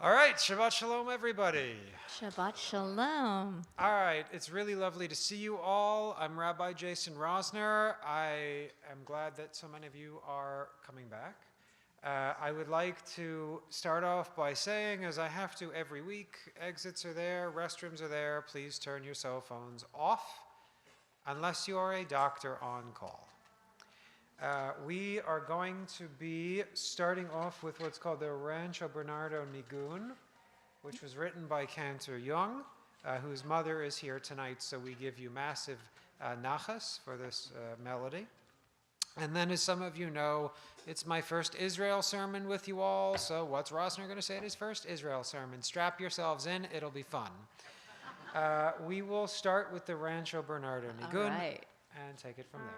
All right, Shabbat Shalom, everybody. Shabbat Shalom. All right, it's really lovely to see you all. I'm Rabbi Jason Rosner. I am glad that so many of you are coming back. I would like to start off by saying, as I have to every week, exits are there, restrooms are there. Please turn your cell phones off unless you are a doctor on call. We are going to be starting off with what's called the Rancho Bernardo Nigun, which was written by Cantor Jung, whose mother is here tonight, so we give you massive nachas for this melody. And then, as some of you know, it's my first Israel sermon with you all, so what's Rosner going to say at his first Israel sermon? Strap yourselves in, it'll be fun. We will start with the Rancho Bernardo Nigun and take it from there.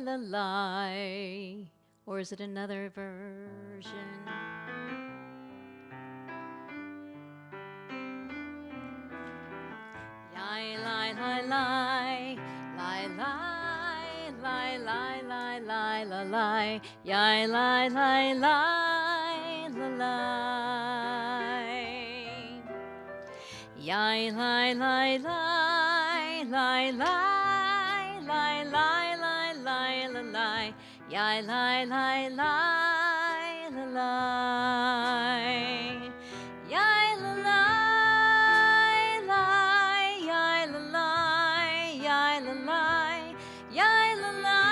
La la, or is it another version? Yai lai lai lai, lai lai lai lai lai lai la lai, yai lai lai lai la lai, yai lai lai lai lai lai. Yai lai lai lai la lai, yai la lai lai, yai la lai, yai la lai, yai la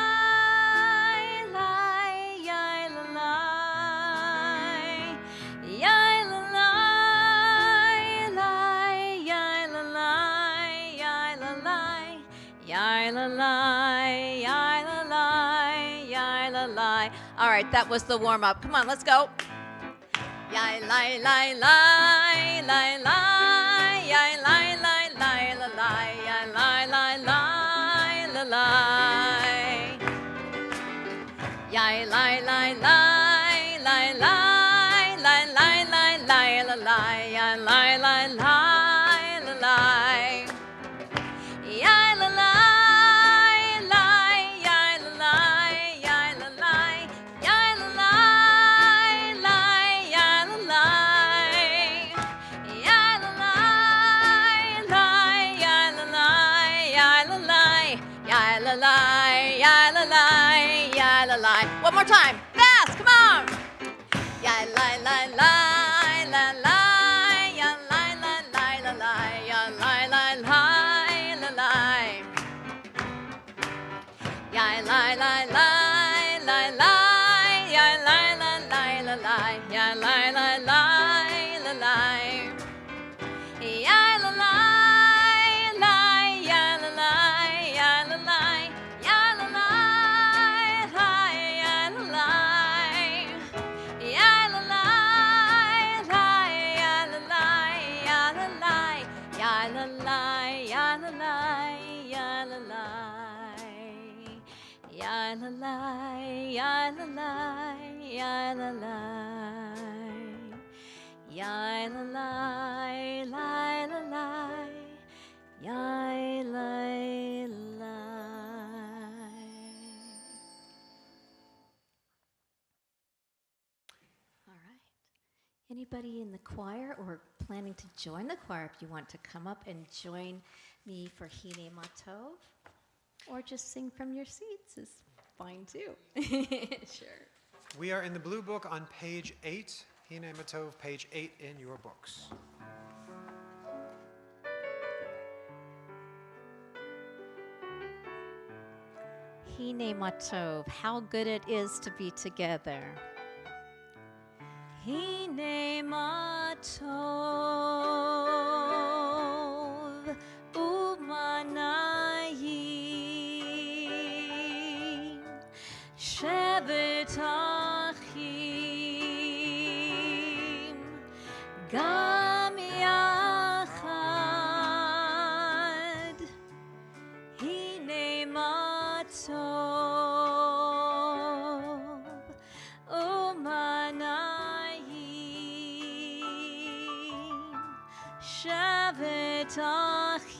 lai lai, yai la lai, yai la lai lai, yai la lai, yai la lai, yai la lai, yai la lai. All right, that was the warm-up. Come on, let's go. Yai lai lai lai lai lai, yai lai lai lai la lai, yai lai lai lai la lai, yai lai lai lai lai lai lai lai lai lai la lai, yai lai lai lai la lai, yai la lai. One more time, fast, come on. Ya la la la la la, ya la la la la la, ya la la la la la, ya la la la la la, ya la la la la la, ya la la la la la, ya la la. Ya la la, ya la la, ya la la, ya la la, la la la, ya la la. All right. Anybody in the choir or planning to join the choir, if you want to come up and join me for Hine Matov, or just sing from your seats is fine too. Sure. We are in the Blue Book on page 8, Hine Matov, page 8 in your books. Hine Matov, how good it is to be together. Hine Matov, umanayim, shevet achim, gam yachad, hine matov, umanayim, shevet אחים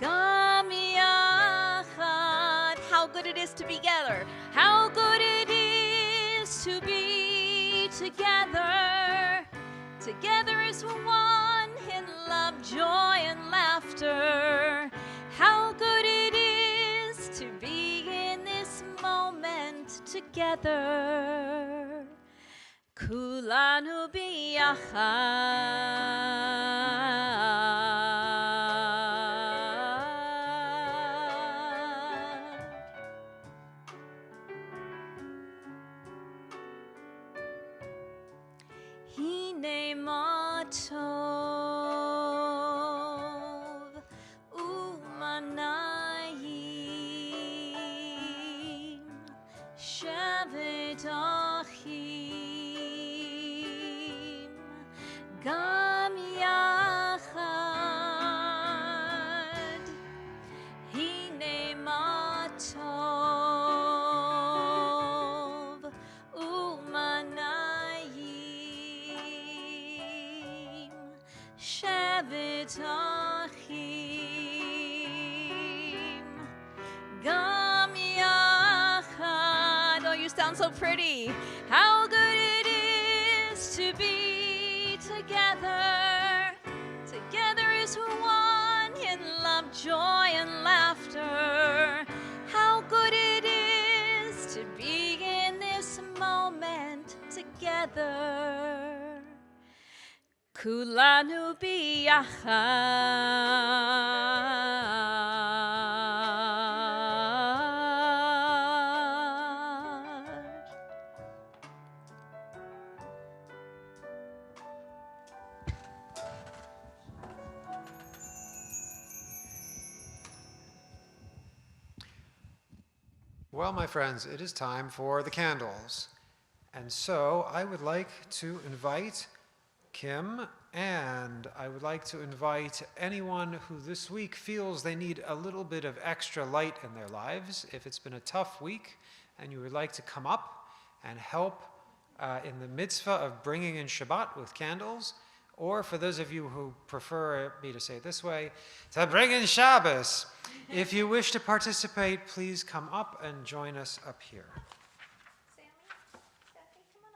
גם יחד. How good it is to be together. How good it is to be together. Together as one in love, joy, and laughter. How good it is to be in this moment together. Kulanu biyachad. Hine matov umanayim shevet achim gam yachad. Hine matov umanayim shevet achim gam yachad. Oh, you sound so pretty. How good it is to be together. Together as one in love, joy, and laughter. How good it is to be in this moment together. Kulanu biyachad. Well, my friends, it is time for the candles. And so I would like to invite Kim, and I would like to invite anyone who this week feels they need a little bit of extra light in their lives. If it's been a tough week and you would like to come up and help in the mitzvah of bringing in Shabbat with candles, or for those of you who prefer me to say it this way, to bring in Shabbos. If you wish to participate, please come up and join us up here. Sammy, Stephanie, come on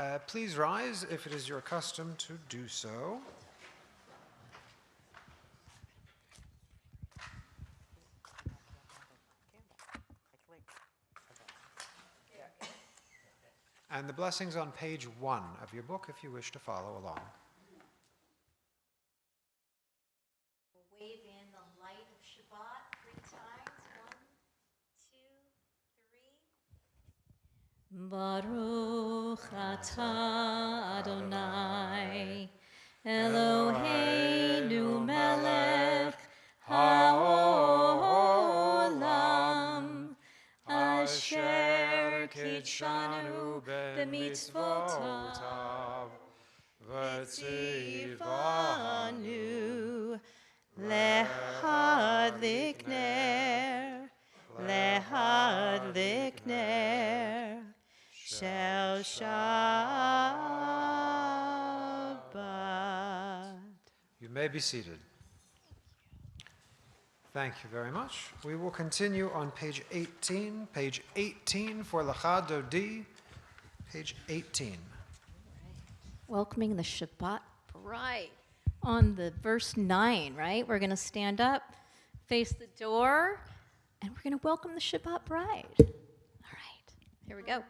up. Please rise if it is your custom to do so. And the blessings on page 1 of your book if you wish to follow along. Wave in the light of Shabbat 3 times. 1, 2, 3. Baruch atah Adonai Eloheinu melech haolam asher kitshanu b'mitzvotav v'tzivanu lehadlik ner shel Shabbat. You may be seated. Thank you very much. We will continue on page 18. Page 18 for Lecha Dodi. Page 18. Welcoming the Shabbat bride. On the verse 9, right? We're going to stand up, face the door, and we're going to welcome the Shabbat bride. All right, here we go.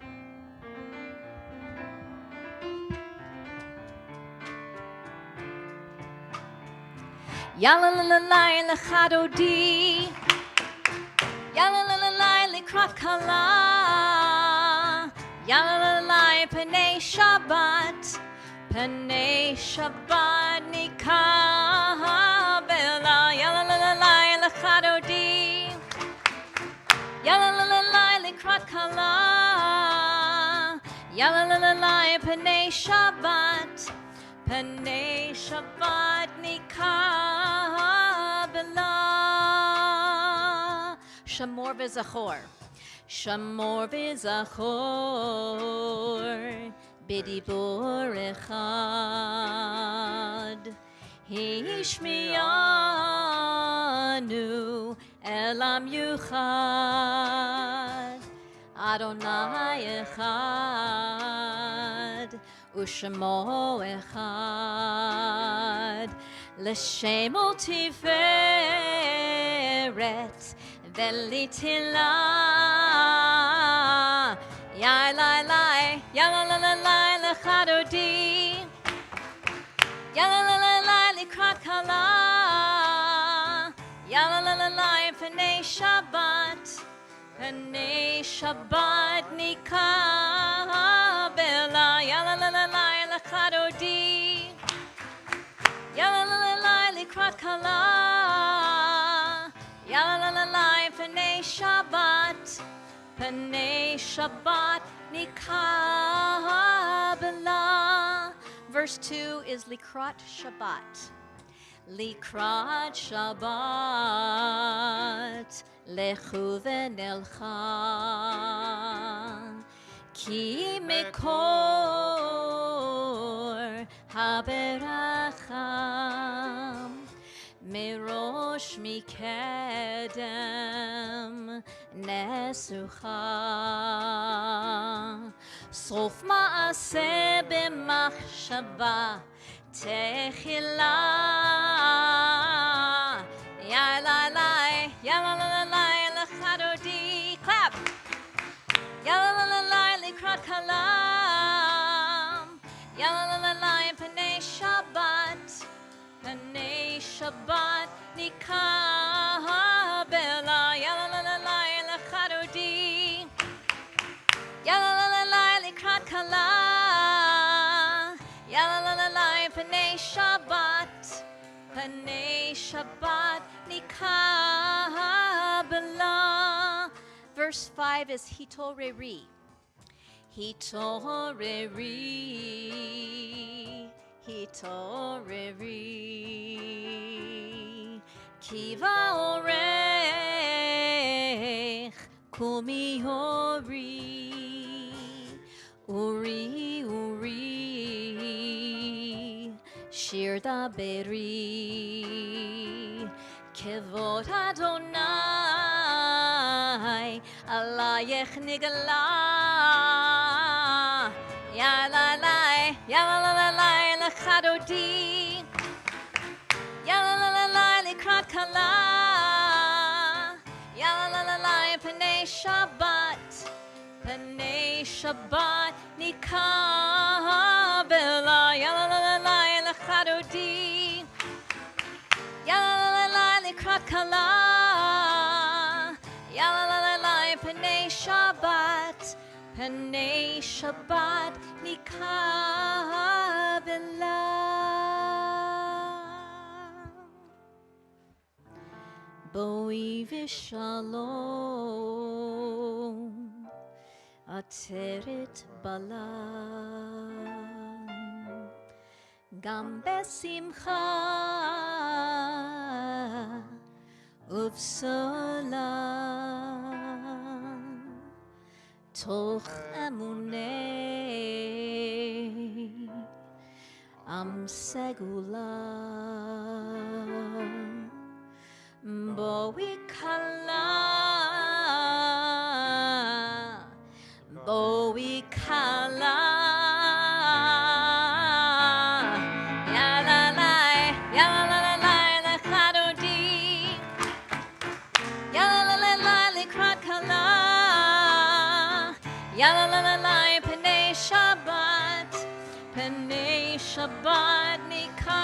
Yalalalai lecha dodi, yalalalai likrat kala, yalalalai panei Shabbat, panei Shabbat nikabela, yalalalai lecha dodi, yalalalai likrat kala, yalalalai panei Shabbat, panei Shabbat nikabela. Shamor v'zachor. Shamor v'zachor. B'dibur echad. Hishmianu elam yuchad. Adonai echad. Ushemo echad. L'shemo tiferet velitila. Yai lai lai, ya la la la la l'chadodi. Ya la la la la likrat kala. Ya la la la la p'nei Shabbat. P'nei Shabbat nikabela. Ya la la la la l'chadodi. Ya la la la la likrat kala. Ya la la la la p'nei Shabbat. P'nei Shabbat nikabela. Verse 2 is Likrat Shabbat. Likrat Shabbat. Lechu v'nelcha. Ki mikor haberacha. Mirosh mikedem nesucha. Sof ma'aseh b'machshava techila. Ya la la, ya la la la la, l'chadodi. Clap. Ya la la la la, likrat kalam. Ya la la la la, p'nei Shabbat. P'nei Shabbat nikabela. Ya la la la la, l'chadodi. Ya la la la la, likrat kala. Ya la la la la, p'nei Shabbat. P'nei Shabbat nikabela. Verse 5 is hitoreri. Hitoreri. Hitoreri. Kiva orech. Kumi ori. Uri, uri. Shir daberi. Kevod Adonai. Alayech nigala. Ya la la, ya la la la la, l'chadodi. Ya la la la la, likrat kala. Ya la la la la, p'nei Shabbat. P'nei Shabbat nikabela. Ya la la la la, l'chadodi. Ya la la la la, likrat kala. Ya la la la la, p'nei Shabbat. P'nei Shabbat nikabela. Boi v'shalom. Ateret balam. Gam besimcha. Uv'salam. Toch emunei. Am segula. Boi kala. Boi kala. Ya la la, ya la la la la, l'chadodi. Ya la la la la, likrat kala. Ya la la la la, p'nei Shabbat. P'nei Shabbat nikabela.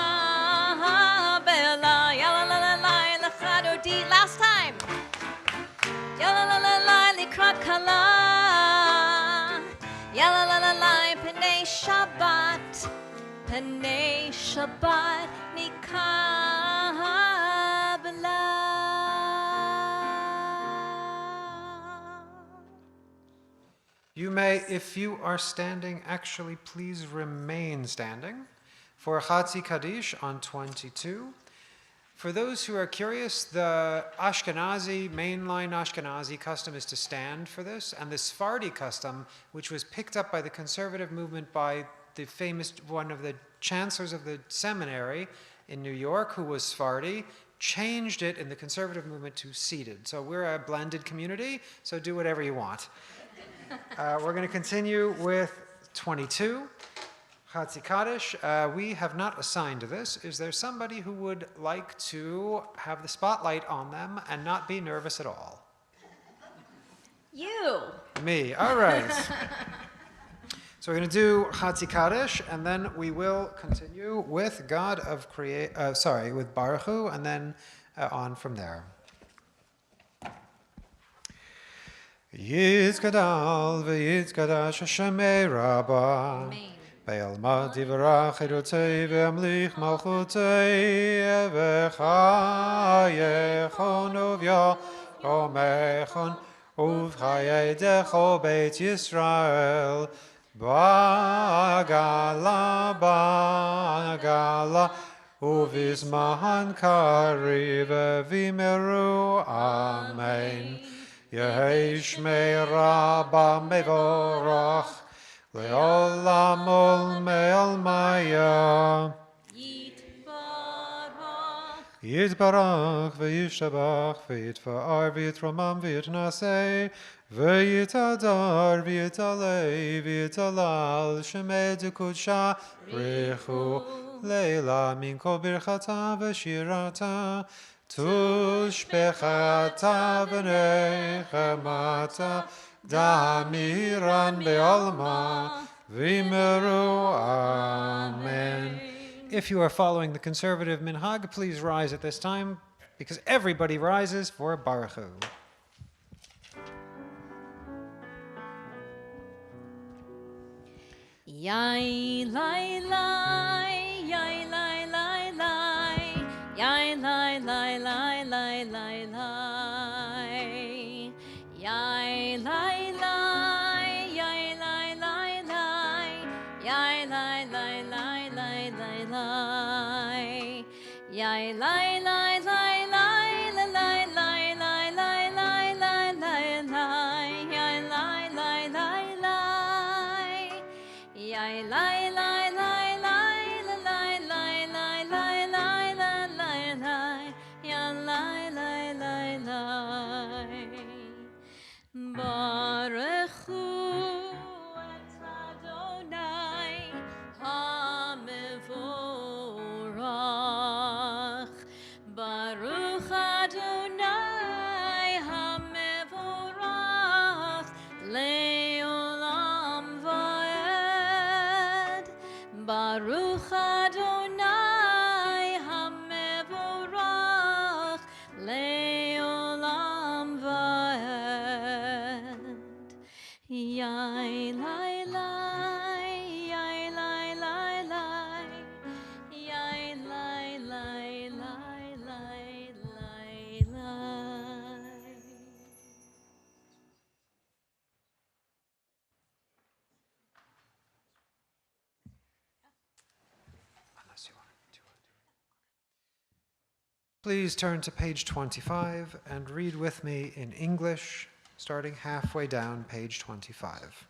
Ya la la la la, l'chadodi. Last time. Ya la la la la, likrat kala. Ya la la la la, p'nei Shabbat. P'nei Shabbat nikabela. You may, if you are standing, actually please remain standing for Chatzi Kaddish on 22. For those who are curious, the Ashkenazi, mainline Ashkenazi custom is to stand for this, and the Sephardi custom, which was picked up by the conservative movement by the famous, one of the chancellors of the seminary in New York, who was Sephardi, changed it in the conservative movement to seated. So we're a blended community, so do whatever you want. We're going to continue with 22. Chatzi Kaddish, we have not assigned this. Is there somebody who would like to have the spotlight on them and not be nervous at all? You. Me, all right. So we're going to do Chatzi Kaddish, and then we will continue with with Baruch Hu, and then on from there. Yitzkadal v'yitzkadash Hashem Rabbah. Amen. Be'alma divrach erotei ve'amlich malchutei v'chayechon uv'yomechon uv'chayedecho Beit Yisrael Bagala uv'izman kariv v'vimeru Amen. Yehi Shmei Rabbah mevorach Le'olam ol me'almaya Yitbarach v'yishtabach v'yitfa'ar v'yitromam v'yitnaseh v'yitadar v'yitalei v'yitalal shemei dekudsha richu leila min kol birchata v'shirata tushbechata v'nechemata Damiran be'alma v'meru Amen. If you are following the conservative minhag, please rise at this time, because everybody rises for Baruch Hu. Yai lai lai, yai lai lai lai, yai lai lai lai lai lai lai, yai lai lai, yai lai lai lai, yai lai lai lai lai lai lai, yai lai lai lai lai lai lai lai lai lai lai lai lai lai, yai lai lai lai lai. Yai lai lai lai lai lai lai lai lai lai lai lai lai ya lai lai lai lai Baruch Hu et Adonai HaMevorach Baruch Adonai HaMevorach Le'olam Va'ed Baruch Adonai HaMevorach Le'olam Va'ed Yai lai lai, yai lai lai lai, yai lai lai lai lai lai lai. Please turn to page 25 and read with me in English, starting halfway down page 25.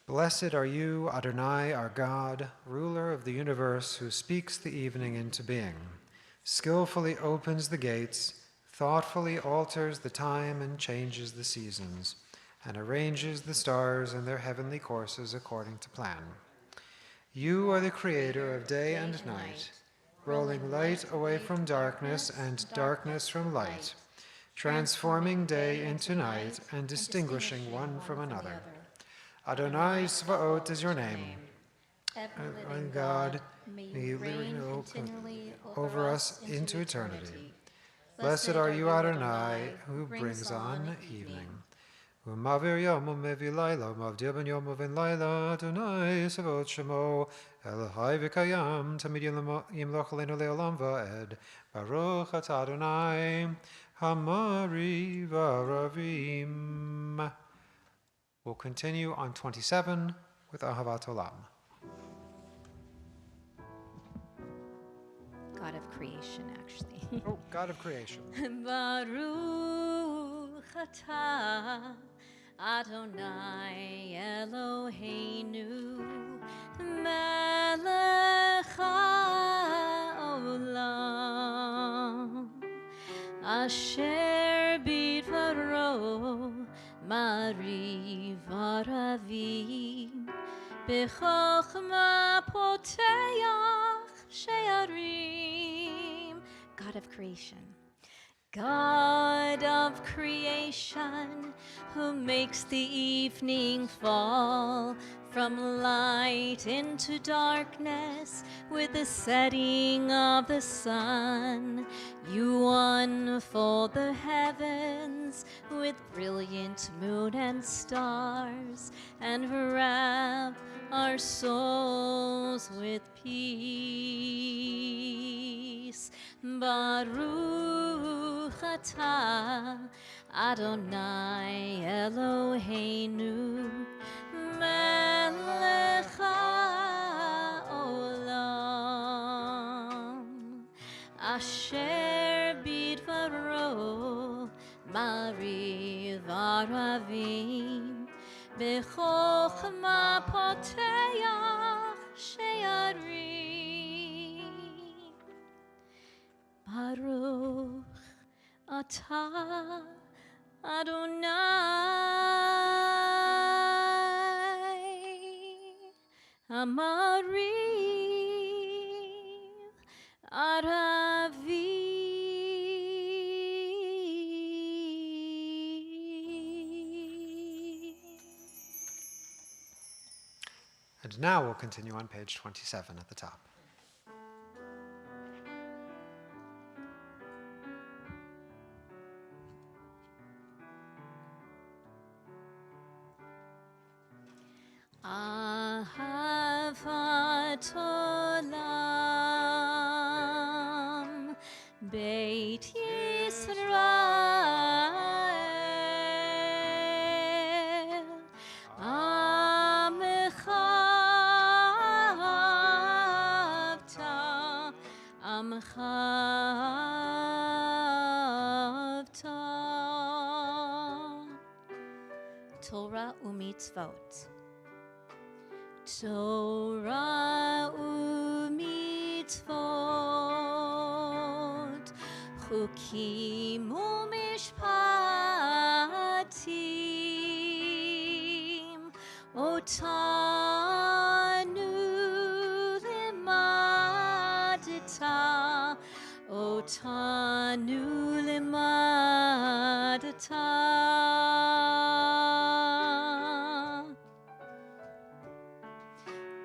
Blessed are you, Adonai, our God, ruler of the universe, who speaks the evening into being, skillfully opens the gates, thoughtfully alters the time and changes the seasons, and arranges the stars in their heavenly courses according to plan. You are the creator of day and night, rolling light away from darkness and darkness from light, transforming day into night and distinguishing one from another. Adonai Svaot is your name. And God, may you reign continually over us into eternity. Blessed are you, Adonai, who brings on evening. Umavir yom umevi laila, umavdir ben yom uven laila, Adonai Svaot shemo, Elohai v'kayam, tamid yimloch aleinu le'olam va'ed, Baruch atah Adonai, Hamari v'aravim. We'll continue on 27 with Ahavat Olam. God of of creation, actually. Oh, God of creation. Baruch atah Adonai Eloheinu melech haolam asher bidvaro mariv aravim b'chochma poteach she'arim. God of creation. God of creation, who makes the evening fall from light into darkness with the setting of the sun. You unfold the heavens with brilliant moon and stars and wrap our souls with peace. Baruch atah Adonai Eloheinu melech haolam asher bidvaro mariv aravim b'chochma poteach she'arim. Baruch atah Adonai Amariv Aravim. And now we'll continue on page 27 at the top. Ahavat olam Beit Yisrael Amecha avta Amecha avta Torah u'mitzvot. Torah u'mitzvot, chukim u'mishpatim, otanu limadata, otanu limadata.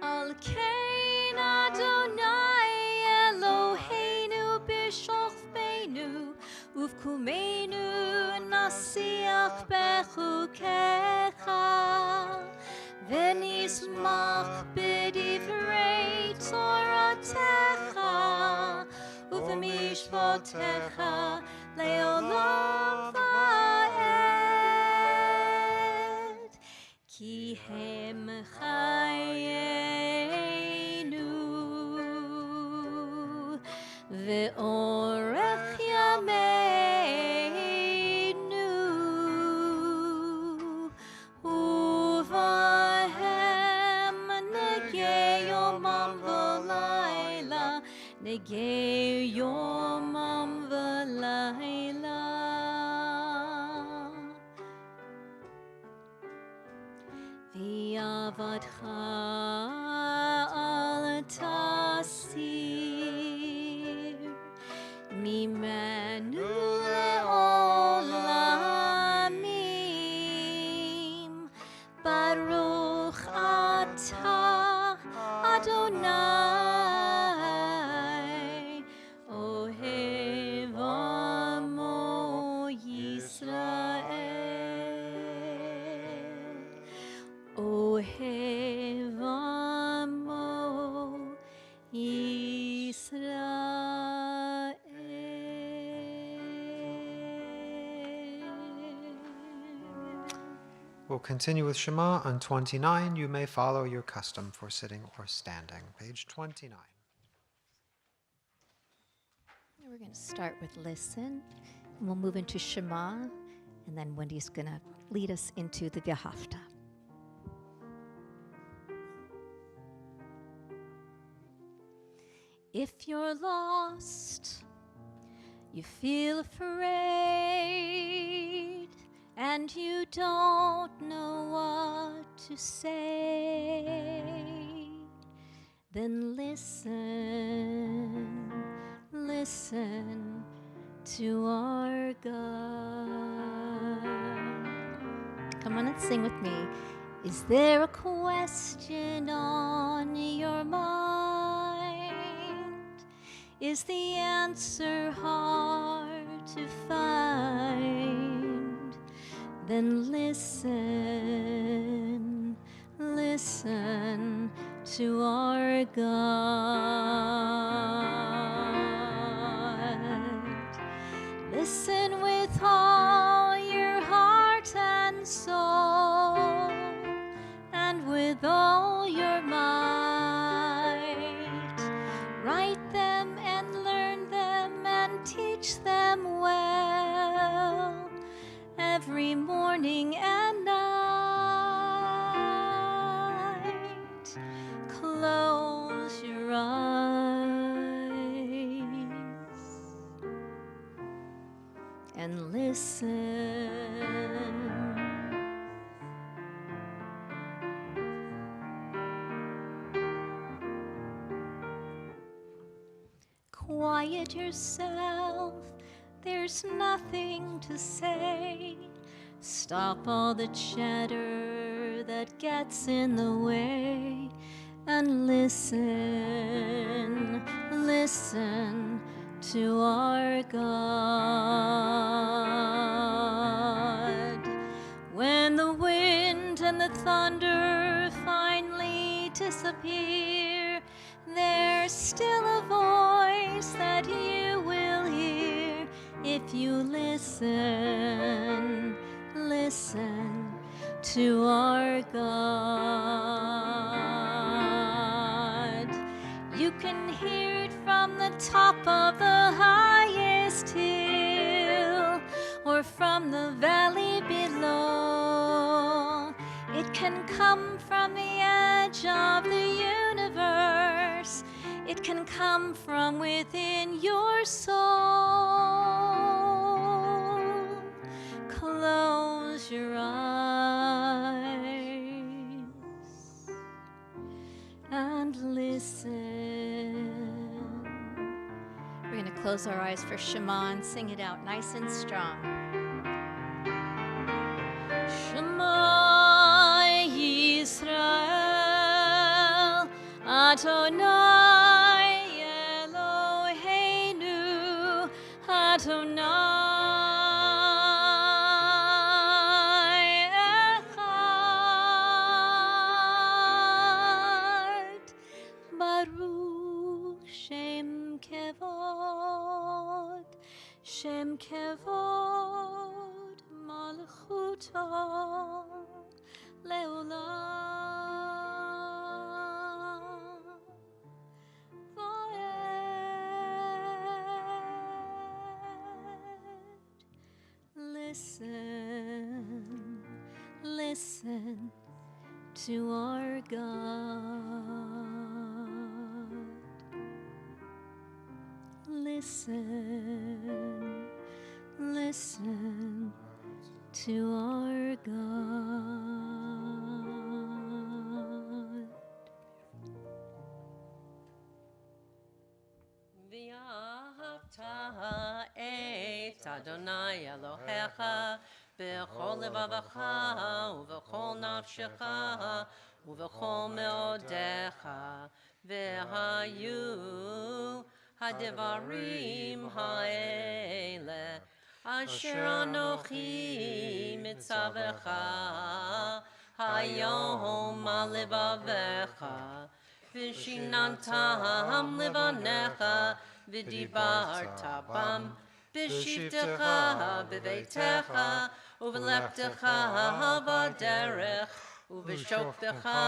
Al kein Adonai Eloheinu b'shochbeinu uvkumeinu nasiach bechukecha v'nismach b'divrei toratecha uv'mishpotecha le'olam va'ed ki hem chayenu ve'orech yameinu uvahem negei yomam v'layla negei yomam v'layla. V'yavadcha al tasir mimenu le'olamim. Baruch atah Adonai ohev amo Yisrael. Ohev amo Yisrael. We'll continue with Shema on 29. You may follow your custom for sitting or standing. Page 29. We're going to start with listen, and we'll move into Shema, and then Wendy's going to lead us into the V'ahavta. If you're lost, you feel afraid, and you don't know what to say, then listen, listen to our God. Come on and sing with me. Is there a question on your mind? Is the answer hard to find? Then listen, listen to our God. Listen with all your heart and soul, and with all your might. Write them and learn them and teach them well, every morning and night. Close your eyes and listen. Quiet yourself, there's nothing to say. Stop all the chatter that gets in the way, and listen, listen to our God. When the wind and the thunder finally disappear, there's still a voice that you will hear if you listen, listen to our God. You can hear it from the top of the highest hill or from the valley below. It can come from the edge of the universe. It can come from within your soul. Close your eyes and listen. We're going to close our eyes for Shema and sing it out nice and strong. Shema Yisrael Adonai Eloheinu Adonai Echad. Baruch Shem Kevod, Shem Kevod Malchuto Leolam Vaed. Listen, listen to our God. Listen, listen to our God. V'ahavta et Adonai Elohecha b'chol levavecha u'v'chol nafshecha u'v'chol meodecha v'hayu hadevarim ha'ele asher anochi mitzavecha hayom al levavecha v'shinantam levanecha v'dibarta bam b'shivtecha b'veitecha u'v'leptecha b'derech u'v'shoktecha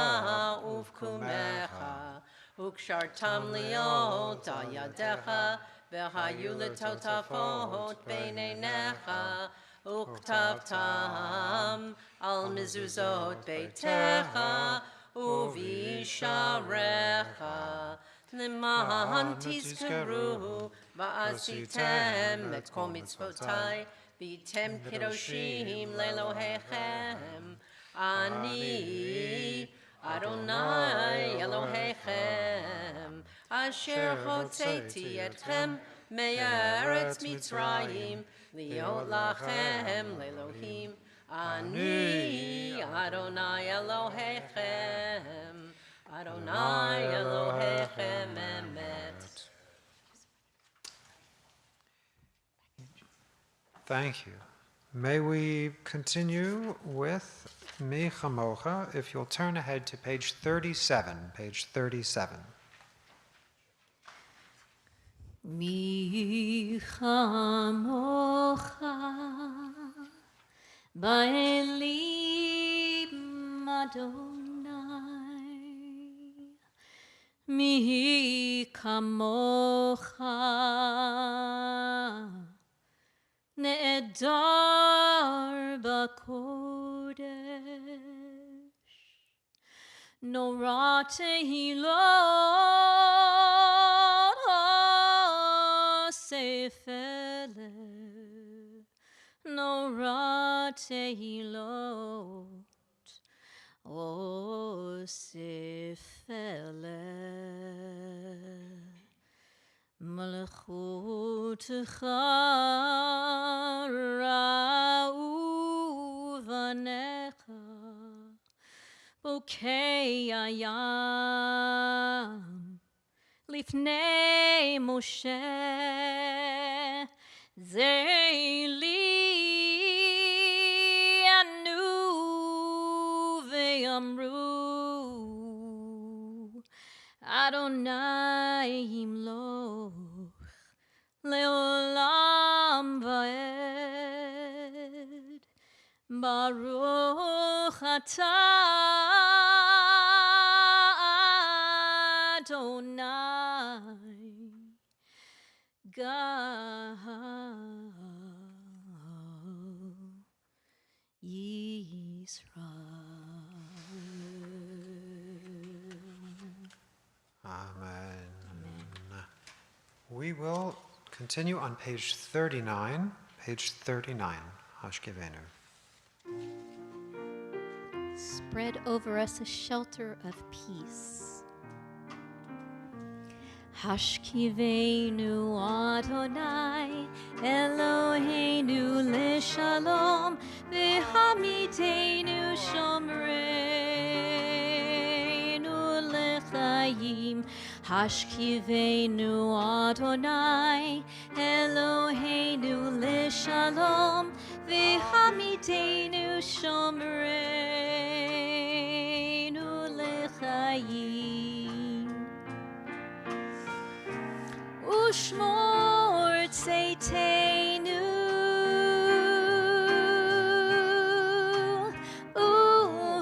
u'v'kumecha וקשרתם להיות על ידיך, והיו לטוטפות בין עיניך, וכתבתם על מזוזות ביתך ובשעריך, למען תזכרו ועשיתם את כל מצוותי, והייתם קדושים לאלוהיכם. אני אדוני אלוהיכם, אשר הוצאתי אתכם מארץ מצרים, להיות לכם לאלוהים. אני אדוני אלוהיכם, אדוני אלוהיכם אמת. Thank you. May we continue with Mi Chamocha, if you'll turn ahead to page 37, page 37. Mi chamocha ba'elim Adonai, mi kamocha ne'edar b'kodesh, nora tehilot ha'sefele, nora tehilot ha'sefele. Malchutecha ra'u vanecha, bokei hayam lifnei Moshe, zeili anu ve'amru Adonai yimloch leolam va'ed, Baruch atah Adonai Gal Yisrael. Amen. We will continue on page 39, page 39, Hashkivenu. Spread over us a shelter of peace. Hashkivenu Adonai Eloheinu leshalom, v'hamidenu shomreinu lechayim. Hashkivenu Adonai Eloheinu leshalom, v'hamidenu shomreinu lechayim. Ushmor tzeitenu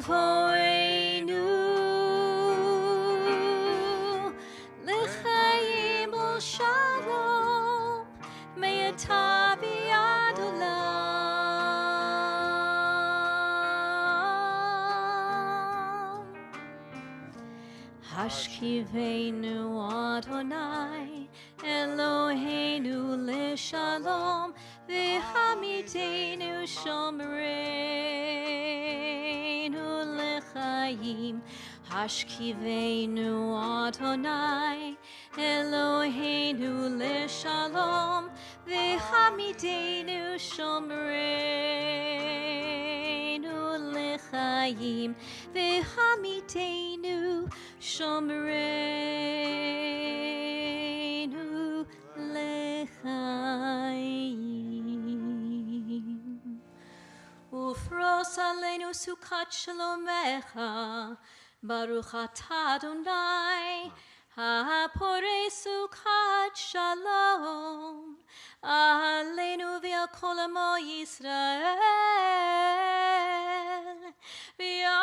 uvoreinu l'chaim u'shalom me'atah v'ad olam. Hashkivenu Adonai Eloheinu leshalom, v'hamidenu shomreinu lechayim. Hashkivenu Adonai Eloheinu leshalom, v'hamidenu shomreinu lechayim, v'hamidenu shomreinu lechayim. Ufros aleinu sukat shalomecha, Baruch atah Adonai, ha'porei sukat shalom, aleinu v'al kol amo Yisrael, v'al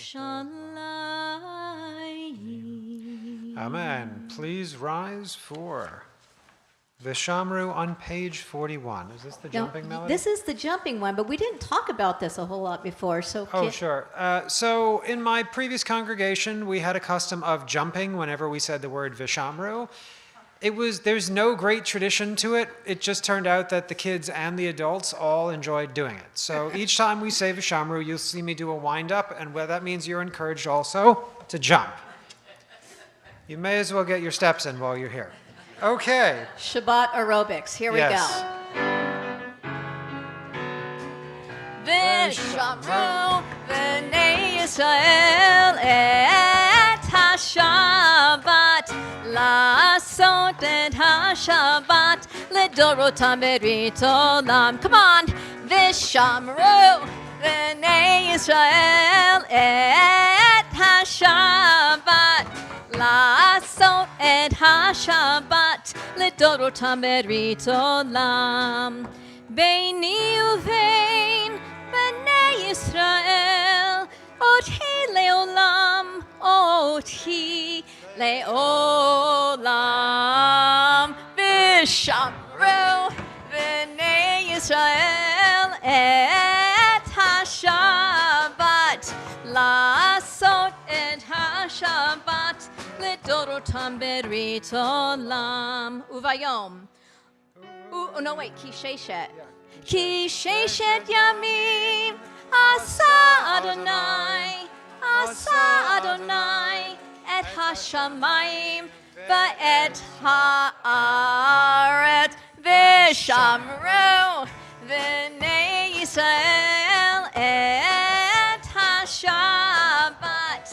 Yerushalayim. Amen. Please rise for Vishamru on page 41. Is this the Now, jumping melody? this is the jumping one, but we didn't talk about this a whole lot before. So, Oh, sure. So in my previous congregation, we had a custom of jumping whenever we said the word Vishamru. There's no great tradition to it. It just turned out that the kids and the adults all enjoyed doing it. So each time we say Vishamru, you'll see me do a wind up, and that means you're encouraged also to jump. You may as well get your steps in while you're here. Okay. Shabbat aerobics. Here we Yes. go. Vishamru b'nei Yisrael et ha-Shabbat la'asot et ha-Shabbat lidorotam berit olam. Come on. Vishamru b'nei Yisrael et ha-Shabbat la'asot et ha-Shabbat lidorotam berit olam. Beini uvein b'nei Yisrael oti leolam, oti leolam. Vishamru b'nei Yisrael et ha-Shabbat la'asot et ha-Shabbat lidorotam berit olam. Uvayom. Oh, no, wait, Ki Sheshet. Ki Sheshet Yamim, Asa Adonai, et ha-shamayim, va'et ha'aret, v'shamru, v'nei Yisrael, et ha-Shabbat,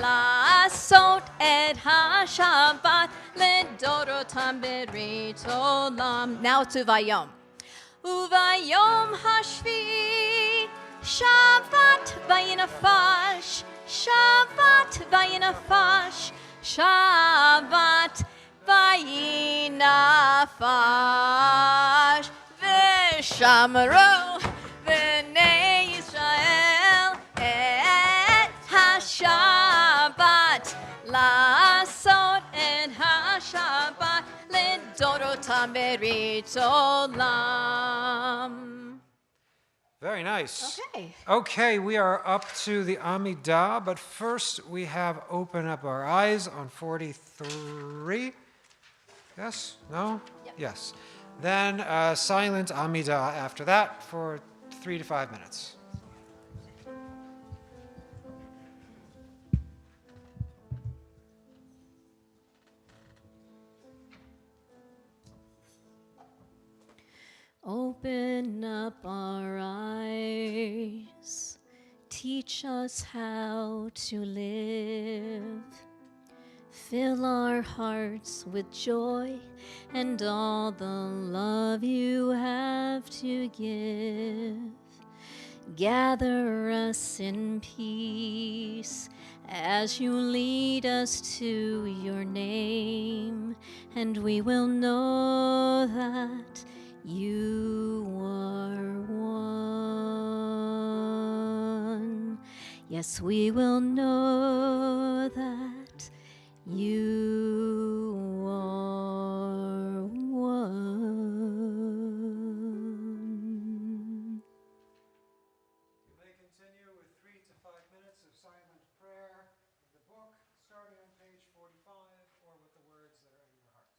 la'asot et ha-Shabbat, lidorotam berit olam. Now to Vayom. Uvayom hashvi, Shabbat vayinafash, Shabbat vayinafash, Shabbat vayinafash. Vishamru b'nei Yisrael et ha-Shabbat la'asot et ha-Shabbat lidorotam berit olam. Very nice. Okay. Okay, we are up to the Amidah, but first we have Open Up Our Eyes on 43. Yes? No? Yep. Yes. Then silent Amidah after that for 3 to 5 minutes. Open up our eyes, teach us how to live. Fill our hearts with joy and all the love you have to give. Gather us in peace as you lead us to your name, and we will know that you are one. Yes, we will know that you are one. You may continue with 3 to 5 minutes of silent prayer of the book, starting on page 45, or with the words that are in your heart.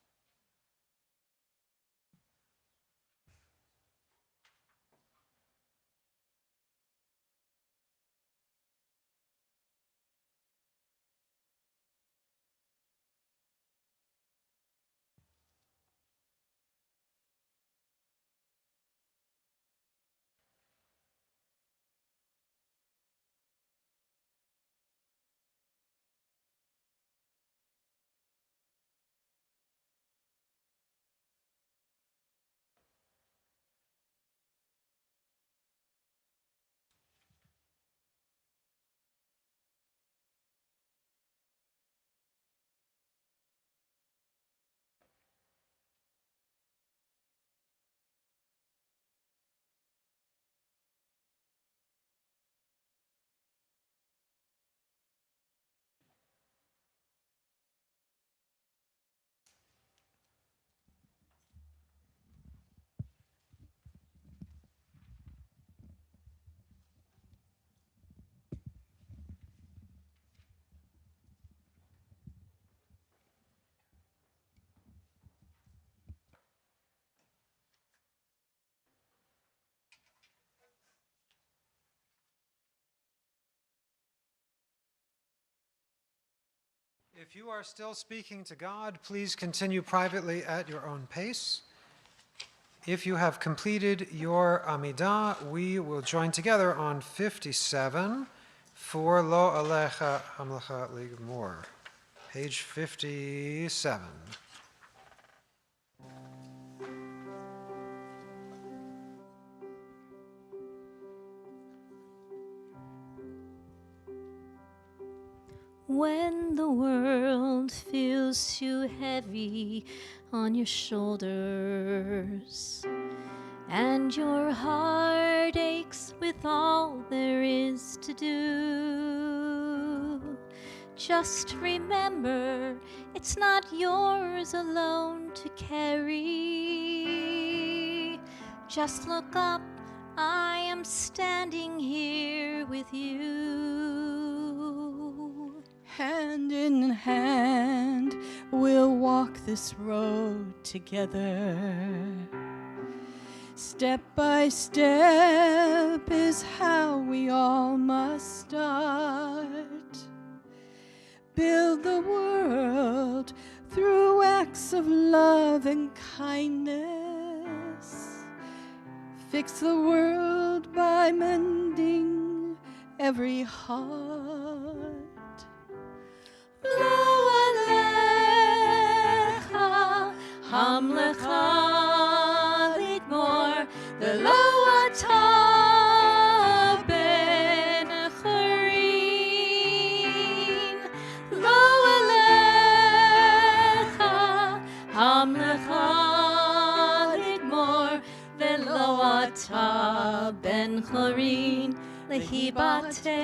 If you are still speaking to God, please continue privately at your own pace. If you have completed your Amidah, we will join together on 57 for Lo Alecha Hamlecha Ligmor. Page 57. When the world feels too heavy on your shoulders, and your heart aches with all there is to do, just remember it's not yours alone to carry. Just look up, I am standing here with you. Hand in hand, we'll walk this road together. Step by step is how we all must start. Build the world through acts of love and kindness. Fix the world by mending every heart. Lo alecha hamlecha lidmor velo ata ben chorin. Lo alecha hamlecha lidmor velo ata ben chorin lehibatel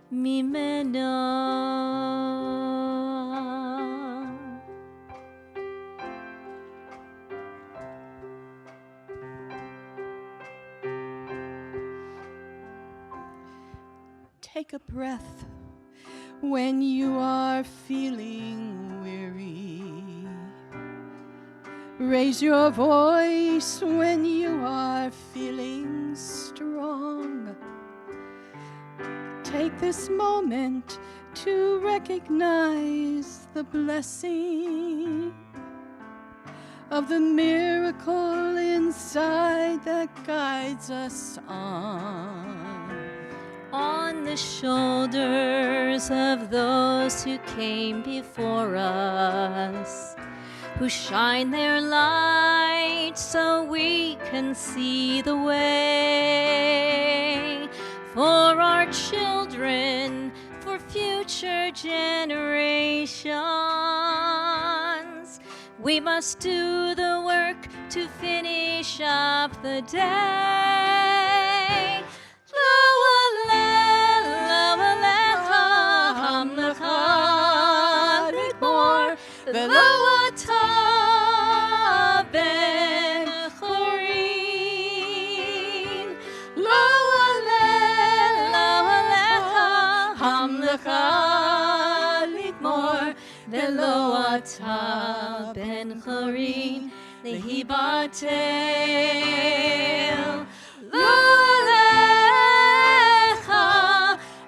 mimeno. Take a breath when you are feeling weary. Raise your voice when you are feeling strong. Take this moment to recognize the blessing of the miracle inside that guides us on the shoulders of those who came before us, who shine their light so we can see the way for our children, for future generations. We must do the work to finish up the day. Ben chorin lehibatel lo alecha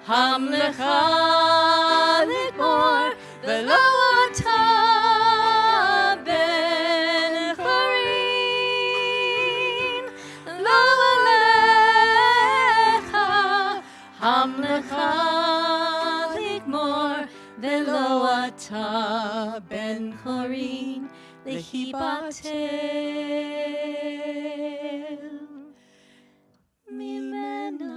hamlecha lidmor velo ata ben chorin lo alecha hamlecha lidmor velo ata ben chorin lehibatel mimena.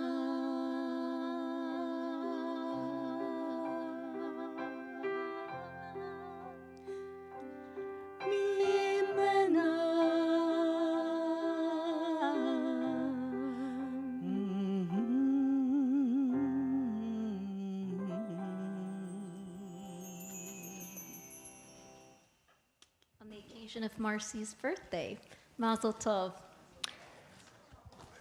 On the occasion of Marcy's birthday, Mazel Tov.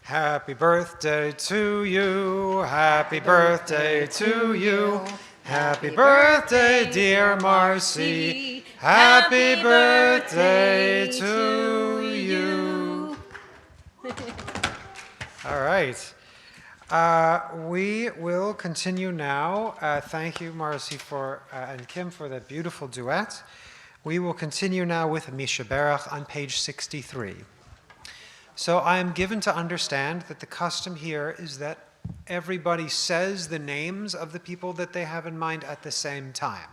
Happy birthday to you, happy birthday to you, happy birthday, dear Marcy, happy birthday to you. All right. We will continue now. Thank you, Marcy, and Kim, for that beautiful duet. We will continue now with Misha Berach on page 63. So I am given to understand that the custom here is that everybody says the names of the people that they have in mind at the same time.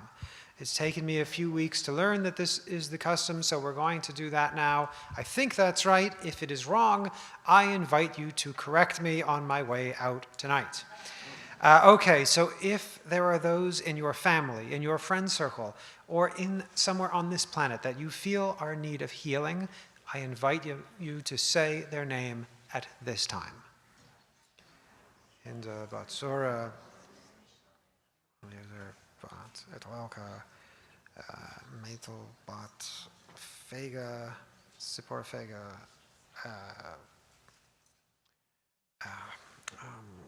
It's taken me a few weeks to learn that this is the custom, so we're going to do that now. I think that's right. If it is wrong, I invite you to correct me on my way out tonight. Okay, so if there are those in your family, in your friend circle, or in somewhere on this planet that you feel are in need of healing, I invite you to say their name at this time. In the Batsura, Etwelka, Metal Bat, Fega, Sipor Fega,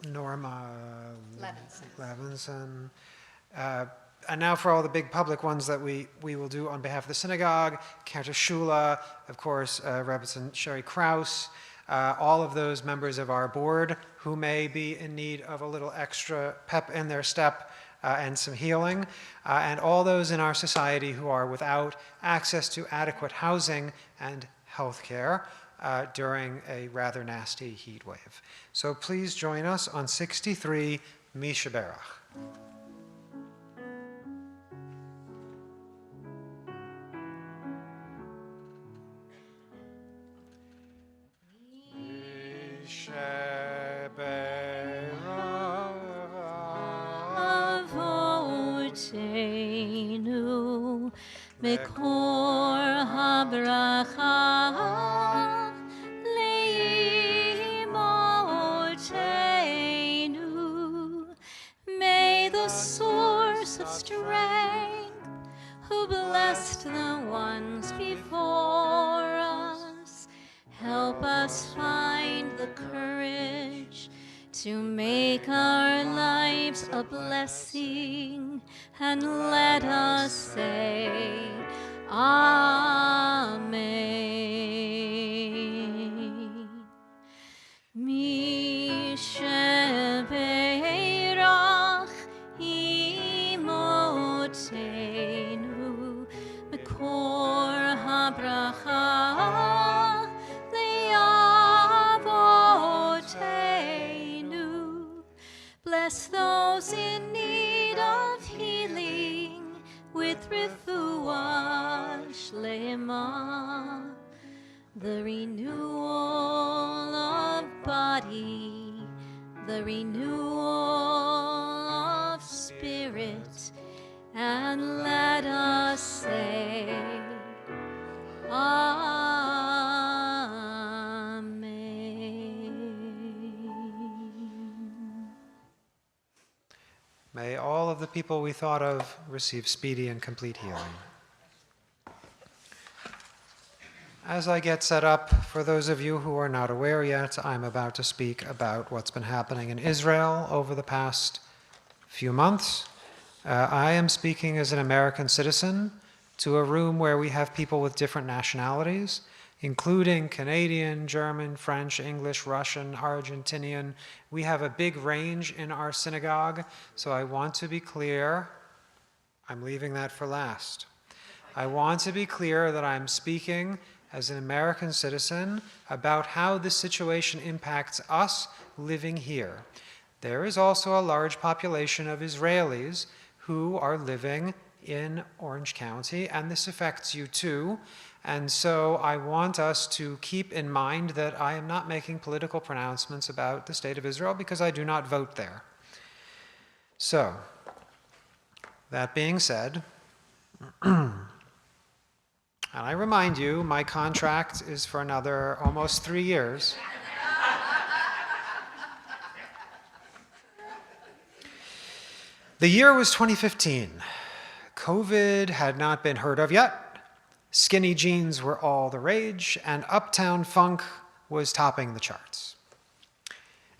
Norma Levinson. And now for all the big public ones that we will do on behalf of the synagogue, Cantor Shula, of course, Rebbetzin Sherry Krause, all of those members of our board who may be in need of a little extra pep in their step and some healing, and all those in our society who are without access to adequate housing and health care during a rather nasty heat wave. So please join us on 63 Misha Berach. Avotenu Mekor habracha leimotenu. May the source of strength, who blessed the ones before us, help us find the courage to make our lives a blessing, and let us say, Amen. Mishe Beirach imotenu Mekor habracha le'avotenu. Bless those in need of healing with refuah shlema, the renewal of body, the renewal of spirit, and let us say, Amen. May all of the people we thought of receive speedy and complete healing. As I get set up, for those of you who are not aware yet, I'm about to speak about what's been happening in Israel over the past few months. I am speaking as an American citizen to a room where we have people with different nationalities, including Canadian, German, French, English, Russian, Argentinian. We have a big range in our synagogue, so I want to be clear. I'm leaving that for last. I want to be clear that I'm speaking as an American citizen about how this situation impacts us living here. There is also a large population of Israelis who are living in Orange County, and this affects you too. And so I want us to keep in mind that I am not making political pronouncements about the state of Israel because I do not vote there. So, that being said, and I remind you, my contract is for another almost 3 years. The year was 2015. COVID had not been heard of yet. Skinny jeans were all the rage, and Uptown Funk was topping the charts.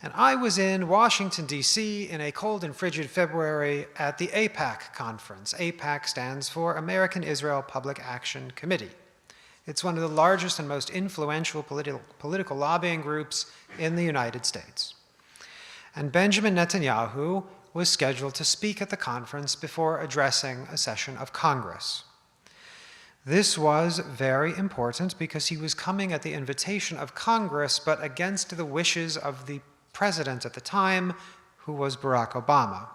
And I was in Washington, D.C. in a cold and frigid February at the AIPAC conference. AIPAC stands for American Israel Public Action Committee. It's one of the largest and most influential political lobbying groups in the United States. and Benjamin Netanyahu was scheduled to speak at the conference before addressing a session of Congress. This was very important because he was coming at the invitation of Congress, but against the wishes of the president at the time, who was Barack Obama.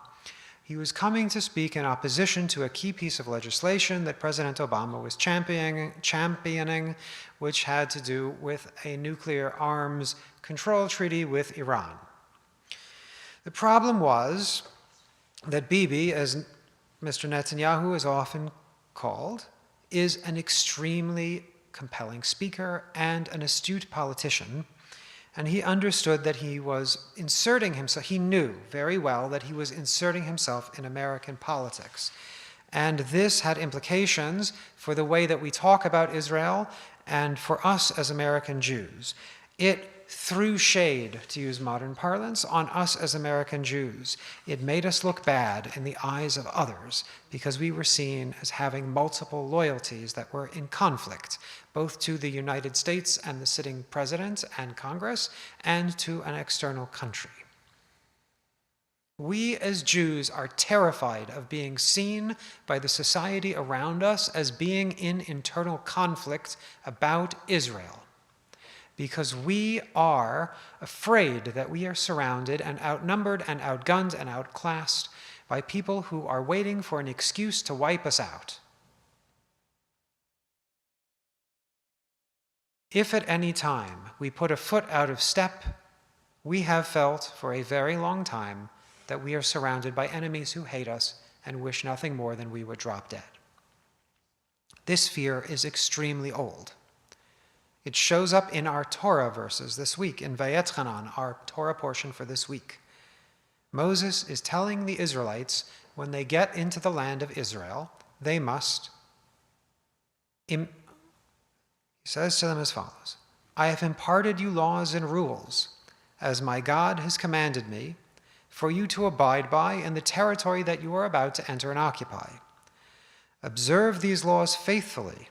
He was coming to speak in opposition to a key piece of legislation that President Obama was championing, which had to do with a nuclear arms control treaty with Iran. The problem was that Bibi, as Mr. Netanyahu is often called, is an extremely compelling speaker and an astute politician, and he understood that he was inserting himself, he knew very well that he was inserting himself in American politics. And this had implications for the way that we talk about Israel and for us as American Jews. It threw shade, to use modern parlance, on us as American Jews. It made us look bad in the eyes of others because we were seen as having multiple loyalties that were in conflict, both to the United States and the sitting president and Congress, and to an external country. We as Jews are terrified of being seen by the society around us as being in internal conflict about Israel, because we are afraid that we are surrounded and outnumbered and outgunned and outclassed by people who are waiting for an excuse to wipe us out. If at any time we put a foot out of step, we have felt for a very long time that we are surrounded by enemies who hate us and wish nothing more than we would drop dead. This fear is extremely old. It shows up in our Torah verses this week, in Vayetchanan, our Torah portion for this week. Moses is telling the Israelites, when they get into the land of Israel, they must, he says to them as follows, "I have imparted you laws and rules, as my God has commanded me, for you to abide by in the territory that you are about to enter and occupy. Observe these laws faithfully,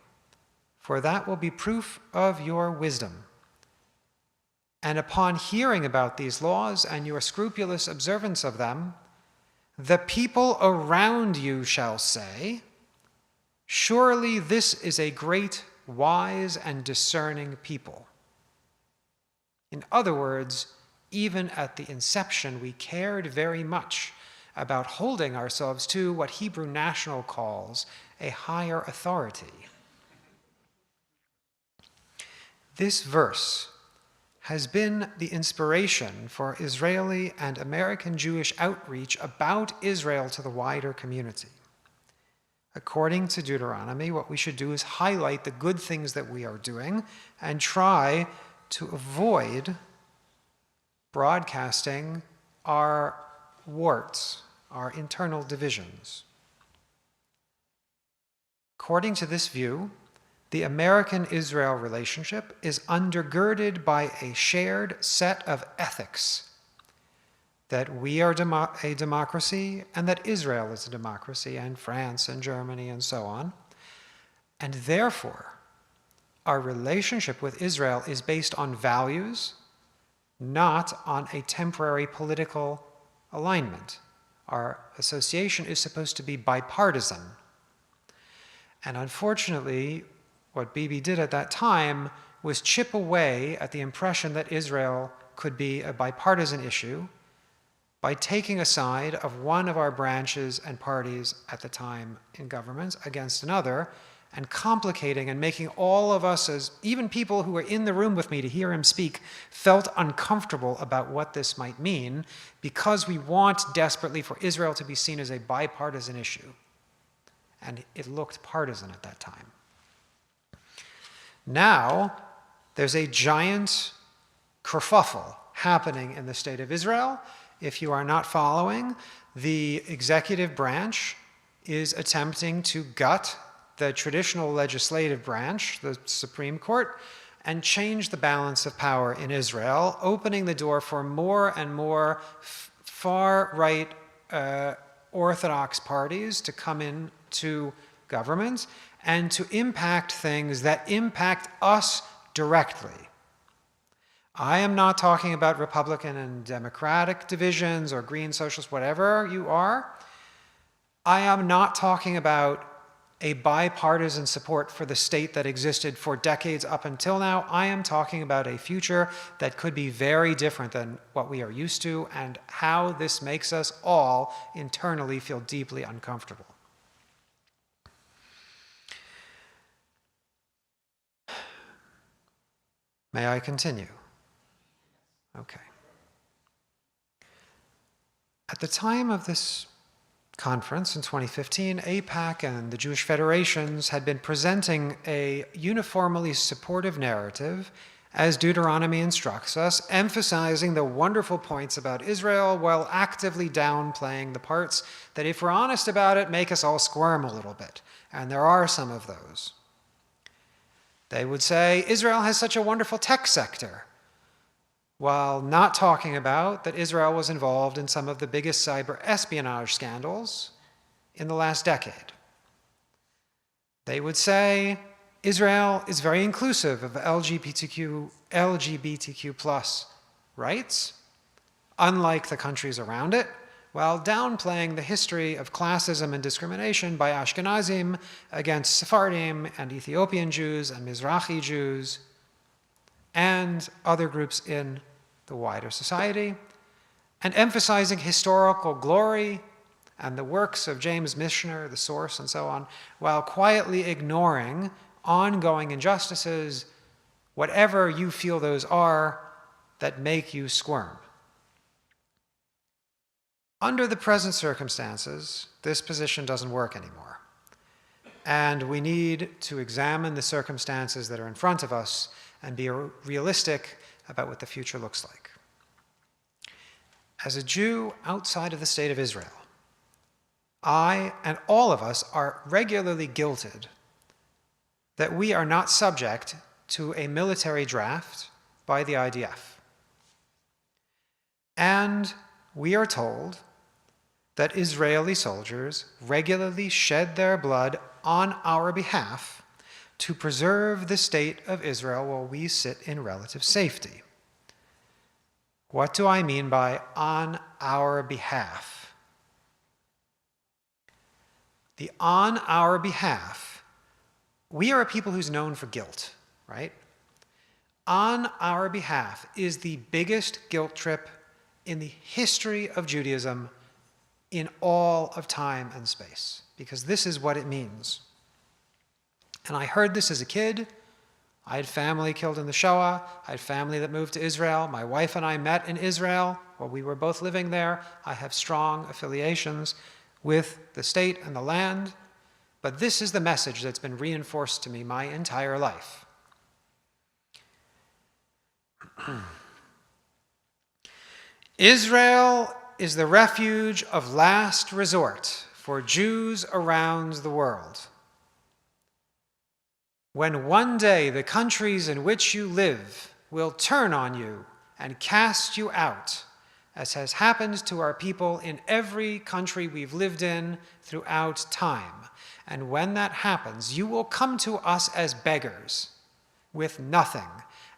for that will be proof of your wisdom. And upon hearing about these laws and your scrupulous observance of them, the people around you shall say, 'Surely this is a great, wise, and discerning people.'" In other words, even at the inception, we cared very much about holding ourselves to what Hebrew National calls a higher authority. This verse has been the inspiration for Israeli and American Jewish outreach about Israel to the wider community. According to Deuteronomy, what we should do is highlight the good things that we are doing and try to avoid broadcasting our warts, our internal divisions. According to this view, the American-Israel relationship is undergirded by a shared set of ethics, that we are a democracy and that Israel is a democracy, and France and Germany and so on. And therefore, our relationship with Israel is based on values, not on a temporary political alignment. Our association is supposed to be bipartisan. And unfortunately, what Bibi did at that time was chip away at the impression that Israel could be a bipartisan issue by taking a side of one of our branches and parties at the time in government against another, and complicating and making all of us, as even people who were in the room with me to hear him speak, felt uncomfortable about what this might mean, because we want desperately for Israel to be seen as a bipartisan issue. And it looked partisan at that time. Now, there's a giant kerfuffle happening in the state of Israel. If you are not following, the executive branch is attempting to gut the traditional legislative branch, the Supreme Court, and change the balance of power in Israel, opening the door for more and more far-right Orthodox parties to come into government and to impact things that impact us directly. I am not talking about Republican and Democratic divisions or Green Socialist, whatever you are. I am not talking about a bipartisan support for the state that existed for decades up until now. I am talking about a future that could be very different than what we are used to, and how this makes us all internally feel deeply uncomfortable. May I continue? Okay. At the time of this conference in 2015, AIPAC and the Jewish federations had been presenting a uniformly supportive narrative, as Deuteronomy instructs us, emphasizing the wonderful points about Israel while actively downplaying the parts that, if we're honest about it, make us all squirm a little bit. And there are some of those. They would say, Israel has such a wonderful tech sector, while not talking about that Israel was involved in some of the biggest cyber espionage scandals in the last decade. They would say Israel is very inclusive of LGBTQ plus rights, unlike the countries around it, while downplaying the history of classism and discrimination by Ashkenazim against Sephardim and Ethiopian Jews and Mizrahi Jews, and other groups in the wider society, and emphasizing historical glory and the works of James Michener, the source, and so on, while quietly ignoring ongoing injustices, whatever you feel those are, that make you squirm. Under the present circumstances, this position doesn't work anymore. And we need to examine the circumstances that are in front of us and be realistic about what the future looks like. As a Jew outside of the state of Israel, I and all of us are regularly guilted that we are not subject to a military draft by the IDF. And we are told that Israeli soldiers regularly shed their blood on our behalf to preserve the state of Israel while we sit in relative safety. What do I mean by on our behalf? The on our behalf, we are a people who's known for guilt, right? On our behalf is the biggest guilt trip in the history of Judaism in all of time and space, because this is what it means. And I heard this as a kid. I had family killed in the Shoah. I had family that moved to Israel. My wife and I met in Israel while we were both living there. I have strong affiliations with the state and the land. But this is the message that's been reinforced to me my entire life. Israel is the refuge of last resort for Jews around the world. When one day the countries in which you live will turn on you and cast you out, as has happened to our people in every country we've lived in throughout time. And when that happens, you will come to us as beggars with nothing,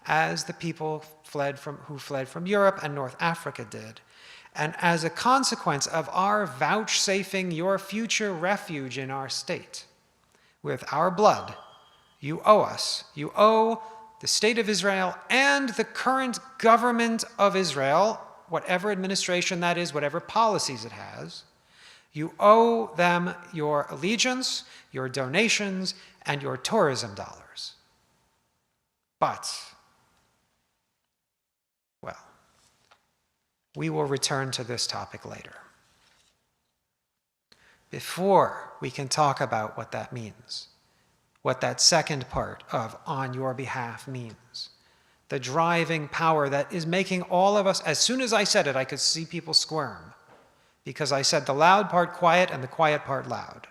as the people who fled from Europe and North Africa did. And as a consequence of our vouchsafing your future refuge in our state, with our blood, you owe us. You owe the state of Israel and the current government of Israel, whatever administration that is, whatever policies it has, you owe them your allegiance, your donations, and your tourism dollars. But, well, we will return to this topic later. Before we can talk about what that means, what that second part of on your behalf means, the driving power that is making all of us, as soon as I said it, I could see people squirm, because I said the loud part quiet and the quiet part loud.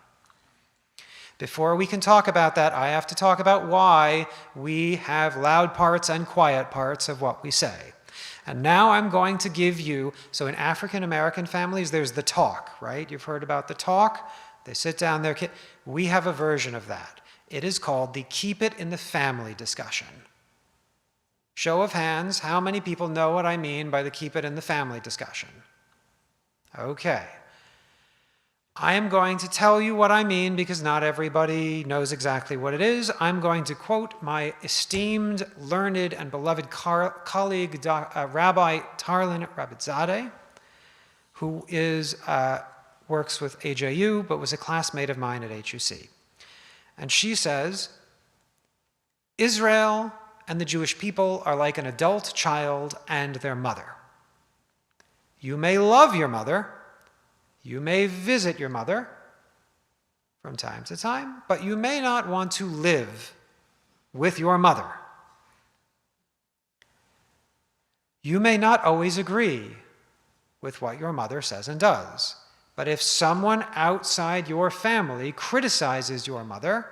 Before we can talk about that, I have to talk about why we have loud parts and quiet parts of what we say. And now I'm going to give you, so in African American families, there's the talk, right? You've heard about the talk. They sit down there. We have a version of that. It is called the keep it in the family discussion. Show of hands, how many people know what I mean by the keep it in the family discussion? Okay. I am going to tell you what I mean because not everybody knows exactly what it is. I'm going to quote my esteemed, learned, and beloved colleague, Rabbi Tarlin Rabitzadeh, who works with AJU, but was a classmate of mine at HUC. And she says, Israel and the Jewish people are like an adult child and their mother. You may love your mother, you may visit your mother from time to time, but you may not want to live with your mother. You may not always agree with what your mother says and does, but if someone outside your family criticizes your mother,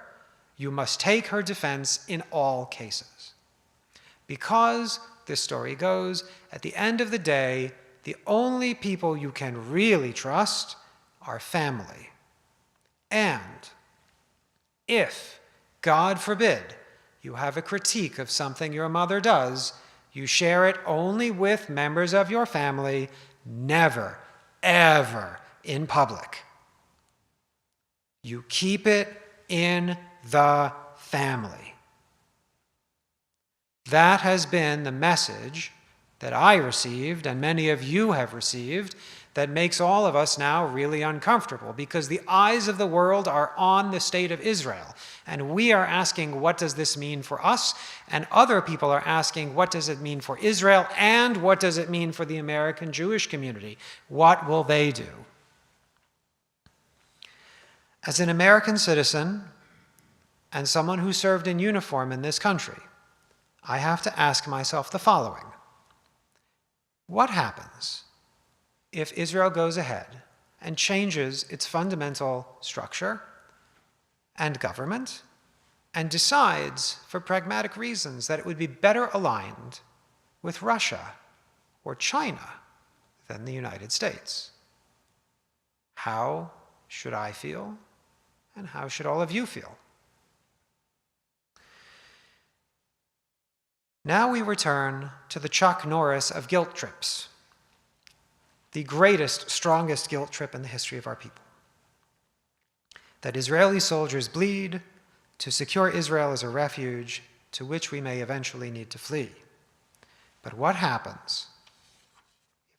you must take her defense in all cases. Because, this story goes, at the end of the day, the only people you can really trust are family. And if, God forbid, you have a critique of something your mother does, you share it only with members of your family, never, ever in public. You keep it in the family. That has been the message that I received and many of you have received that makes all of us now really uncomfortable because the eyes of the world are on the state of Israel. And we are asking, what does this mean for us? And other people are asking, what does it mean for Israel? And what does it mean for the American Jewish community? What will they do? As an American citizen and someone who served in uniform in this country, I have to ask myself the following. What happens if Israel goes ahead and changes its fundamental structure and government and decides, for pragmatic reasons, that it would be better aligned with Russia or China than the United States? How should I feel, and how should all of you feel? Now we return to the Chuck Norris of guilt trips, the greatest, strongest guilt trip in the history of our people. That Israeli soldiers bleed to secure Israel as a refuge to which we may eventually need to flee. But what happens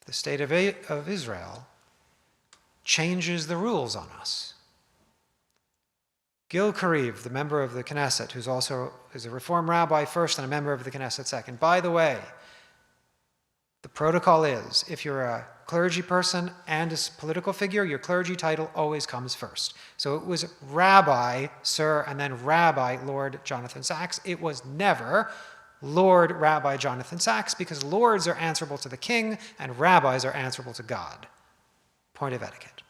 if the state of Israel changes the rules on us? Gil Kariv, the member of the Knesset, who's also is a Reform rabbi first and a member of the Knesset second. By the way, the protocol is, if you're a clergy person and a political figure, your clergy title always comes first. So it was Rabbi, Sir, and then Rabbi, Lord Jonathan Sacks. It was never Lord Rabbi Jonathan Sacks, because lords are answerable to the king and rabbis are answerable to God. Point of etiquette.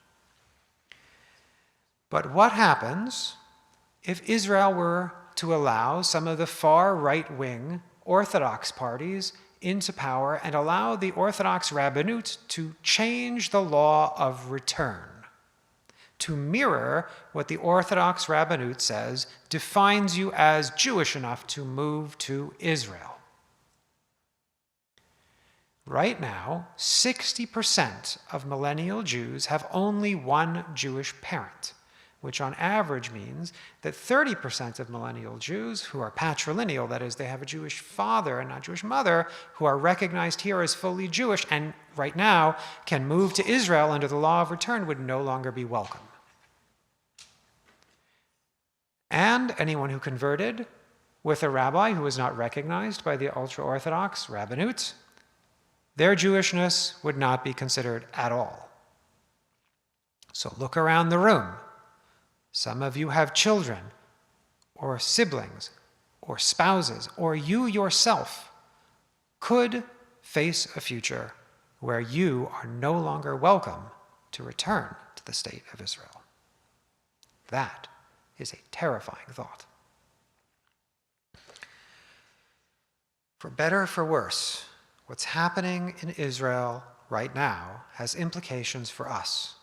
But what happens if Israel were to allow some of the far right-wing Orthodox parties into power and allow the Orthodox rabbinate to change the law of return to mirror what the Orthodox rabbinate says defines you as Jewish enough to move to Israel? Right now, 60% of millennial Jews have only one Jewish parent, which on average means that 30% of millennial Jews who are patrilineal, that is, they have a Jewish father and not Jewish mother, who are recognized here as fully Jewish and right now can move to Israel under the law of return, would no longer be welcome. And anyone who converted with a rabbi who was not recognized by the ultra-Orthodox rabbinate, their Jewishness would not be considered at all. So look around the room. Some of you have children, or siblings, or spouses, or you yourself could face a future where you are no longer welcome to return to the state of Israel. That is a terrifying thought. For better or for worse, what's happening in Israel right now has implications for us.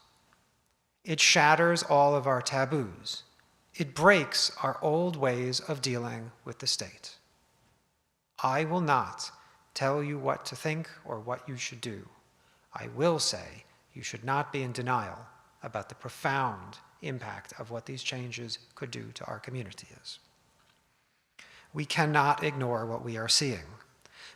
It shatters all of our taboos. It breaks our old ways of dealing with the state. I will not tell you what to think or what you should do. I will say you should not be in denial about the profound impact of what these changes could do to our communities. We cannot ignore what we are seeing.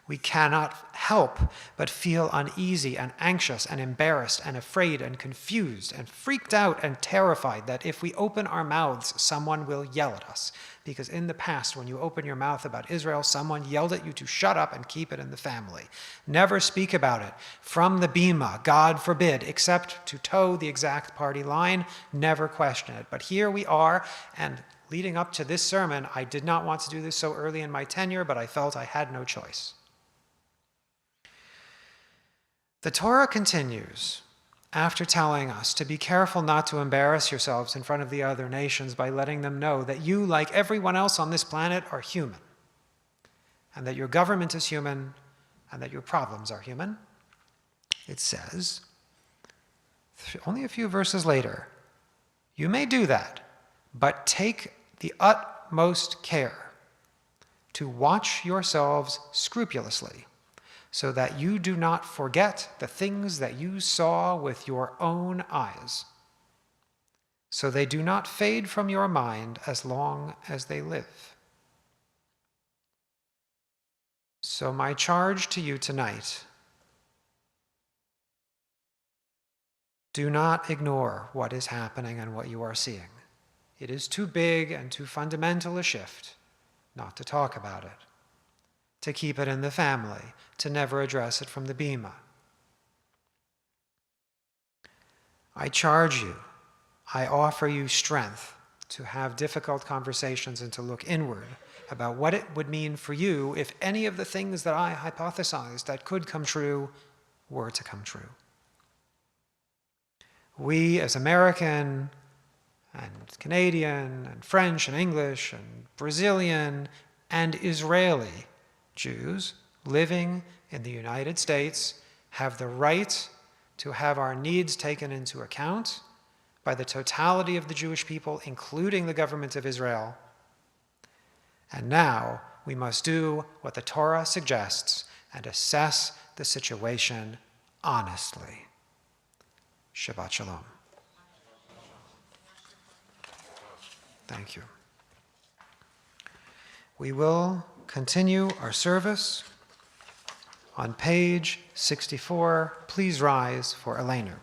We cannot help but feel uneasy and anxious and embarrassed and afraid and confused and freaked out and terrified that if we open our mouths, someone will yell at us. Because in the past, when you open your mouth about Israel, someone yelled at you to shut up and keep it in the family. Never speak about it from the bima, God forbid, except to toe the exact party line. Never question it. But here we are, and leading up to this sermon, I did not want to do this so early in my tenure, but I felt I had no choice. The Torah continues after telling us to be careful not to embarrass yourselves in front of the other nations by letting them know that you, like everyone else on this planet, are human, and that your government is human, and that your problems are human. It says, only a few verses later, you may do that, but take the utmost care to watch yourselves scrupulously, so that you do not forget the things that you saw with your own eyes, so they do not fade from your mind as long as they live. So my charge to you tonight, do not ignore what is happening and what you are seeing. It is too big and too fundamental a shift not to talk about it, to keep it in the family, to never address it from the bima. I charge you, I offer you strength to have difficult conversations and to look inward about what it would mean for you if any of the things that I hypothesized that could come true were to come true. We as American and Canadian and French and English and Brazilian and Israeli Jews living in the United States have the right to have our needs taken into account by the totality of the Jewish people, including the government of Israel. And now we must do what the Torah suggests and assess the situation honestly. Shabbat Shalom. Thank you. We will continue our service on page 64. Please rise for Elenu.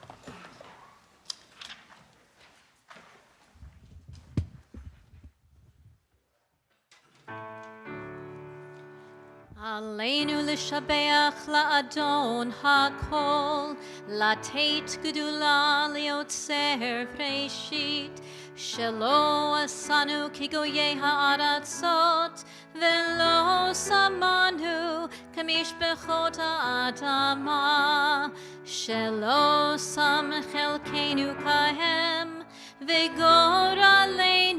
עלינו לשבח לאדון הכל, לתת גדולה ליוצר בראשית, שלא עשנו כגויי הארצות, ולא שמנו כמשפחות האדמה, שלא שם חלקנו כהם, וגורלנו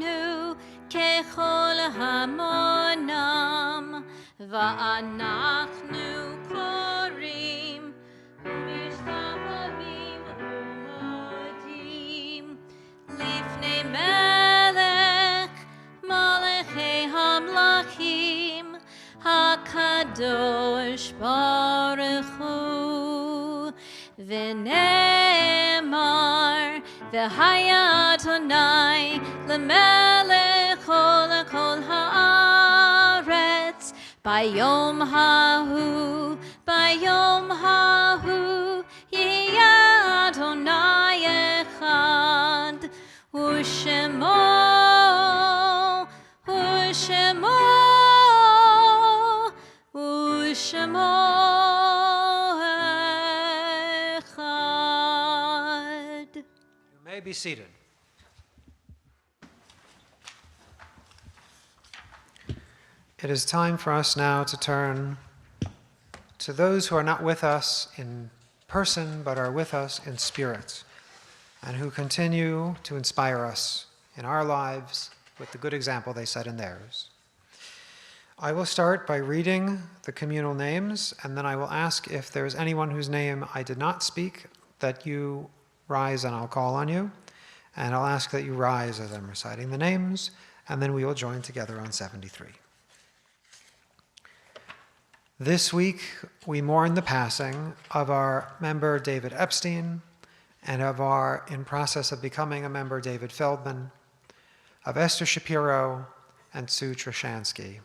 ככל המונם. ואנחנו קוראים ומשתחווים ומודים לפני מלך מלכי המלכים הקדוש ברוך הוא. ונאמר והיה אדוני למלך כל הארץ ביום ההוא, ביום ההוא, יהיה אדוני אחד, ושמו, ושמו, ושמו אחד. You may be seated. It is time for us now to turn to those who are not with us in person, but are with us in spirit, and who continue to inspire us in our lives with the good example they set in theirs. I will start by reading the communal names, and then I will ask if there is anyone whose name I did not speak, that you rise and I'll call on you, and I'll ask that you rise as I'm reciting the names, and then we will join together on 73. This week, we mourn the passing of our member David Epstein and of our in process of becoming a member David Feldman, of Esther Shapiro and Sue Trashansky.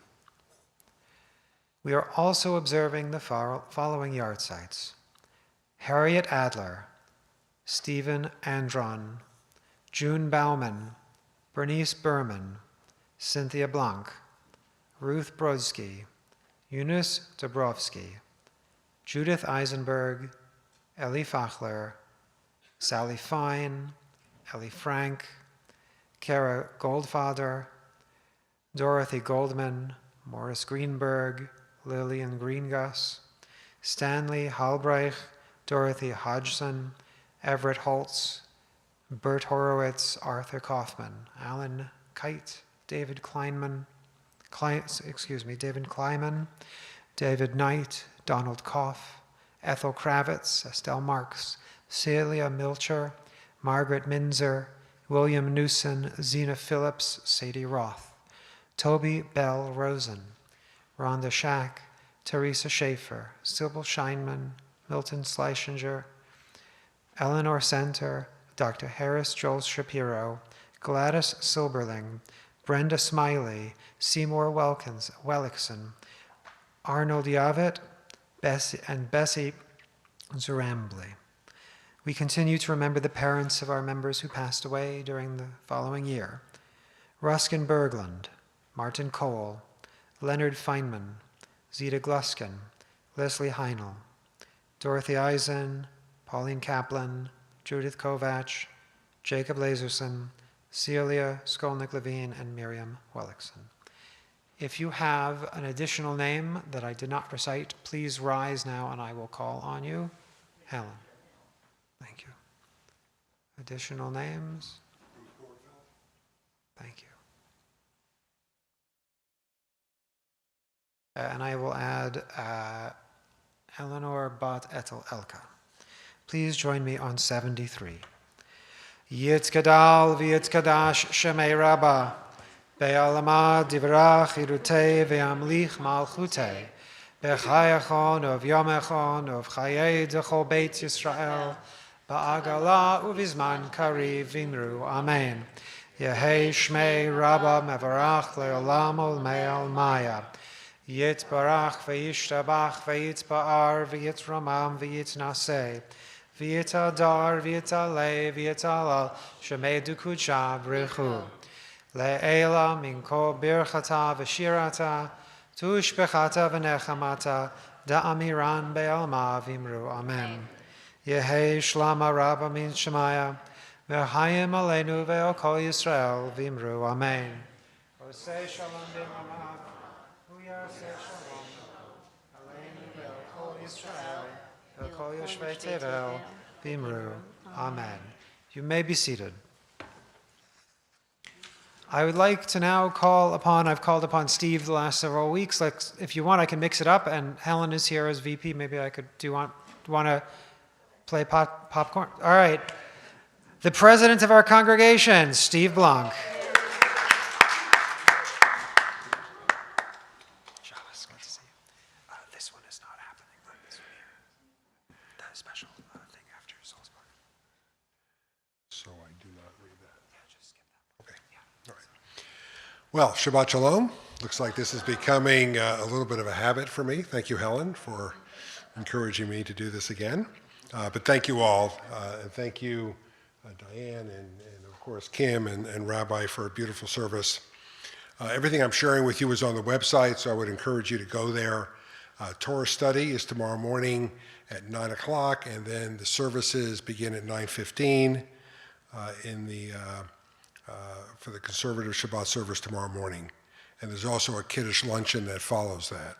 We are also observing the following yard sites: Harriet Adler, Stephen Andron, June Bauman, Bernice Berman, Cynthia Blanc, Ruth Brodsky, Eunice Dabrowski, Judith Eisenberg, Ellie Fachler, Sally Fine, Ellie Frank, Kara Goldfather, Dorothy Goldman, Morris Greenberg, Lillian Greengus, Stanley Halbreich, Dorothy Hodgson, Everett Holtz, Bert Horowitz, Arthur Kaufman, Alan Kite, David Kleiman, David Knight, Donald Koff, Ethel Kravitz, Estelle Marks, Celia Milcher, Margaret Minzer, William Newson, Zena Phillips, Sadie Roth, Toby Bell Rosen, Rhonda Shack, Teresa Schaefer, Sybil Scheinman, Milton Schleichinger, Eleanor Center, Dr. Harris Joel Shapiro, Gladys Silberling, Brenda Smiley, Seymour Wellickson, Arnold Yavet, and Bessie Zarambly. We continue to remember the parents of our members who passed away during the following year: Ruskin Berglund, Martin Cole, Leonard Feynman, Zita Gluskin, Leslie Heinel, Dorothy Eisen, Pauline Kaplan, Judith Kovach, Jacob Lazerson, Celia Skolnick-Levine, and Miriam Wellickson. If you have an additional name that I did not recite, please rise now and I will call on you. Helen. Thank you. Additional names? Thank you. And I will add Eleanor Bat Etel Elka. Please join me on 73. Yitzkadal v'yitzkadash shemei Rabba, be'alama divrach irutei ve'amlich malchutei, be'chayachon of yomechon of chayei dechol beit Yisrael, ba'agala uvizman kariv vimru. Amen. Yehei shmei Rabba mevarach le'olam olmei almaya. Yitbarach v'yishtabach v'yitzba'ar v'yitramam v'yitnaseh. V'yitadar v'yitaleh v'yitalal shemei dukucha b'rechu. Le'ela minko birchata v'shirata tushbechata v'nechamata da'amiran be'alma v'imru. Amen. Yehei shlama rabba min shemaya v'chayim aleinu ve'ol kol Yisrael v'imru. Amen. Osei shalom b'mamav v'yaseh shalom aleinu ve'ol kol Yisrael v'kol yoshvei tevel v'imru. Amen. You may be seated. I would like to now I've called upon Steve the last several weeks. If you want, I can mix it up, and Helen is here as VP. Maybe I could, do you want to play popcorn? All right. The president of our congregation, Steve Blanc. Shabbos, good to see you. This one is not happening. This one here. The special thing after Salzburg. So I do not read that. Yeah, just skip that. Okay. All right. Well, Shabbat Shalom. Looks like this is becoming a little bit of a habit for me. Thank you, Helen, for encouraging me to do this again. But thank you all. And thank you, Diane, and of course, Kim and Rabbi for a beautiful service. Everything I'm sharing with you is on the website, so I would encourage you to go there. Torah study is tomorrow morning at 9 o'clock, and then the services begin at 9:15 for the conservative Shabbat service tomorrow morning. And there's also a Kiddush luncheon that follows that.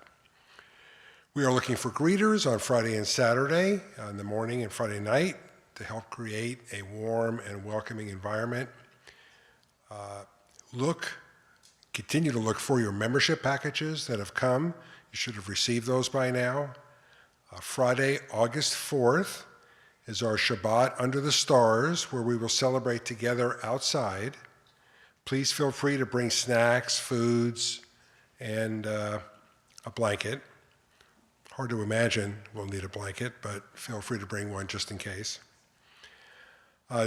We are looking for greeters on Friday and Saturday in the morning and Friday night to help create a warm and welcoming environment. Continue to look for your membership packages that have come. You should have received those by now. Friday, August 4th is our Shabbat Under the Stars, where we will celebrate together outside. Please feel free to bring snacks, foods, and a blanket. hard to imagine we'll need a blanket, but feel free to bring one just in case.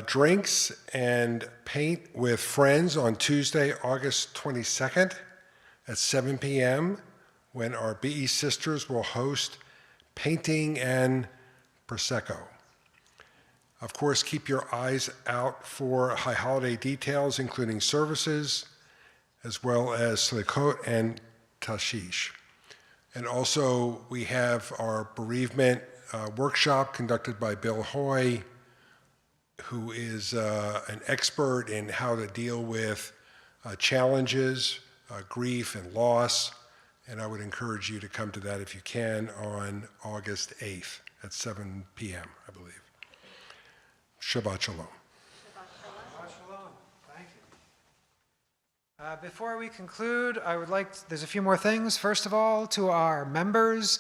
Drinks and paint with friends on Tuesday, August 22nd at 7 p.m. when our BE sisters will host painting and Prosecco. Of course, keep your eyes out for high holiday details, including services, as well as Slichot and Tashish. And also, we have our bereavement workshop conducted by Bill Hoy, who is an expert in how to deal with challenges, grief, and loss. And I would encourage you to come to that if you can on August 8th at 7 p.m., I believe. Shabbat Shalom. Shabbat Shalom. Thank you. Before we conclude, there's a few more things. First of all, to our members,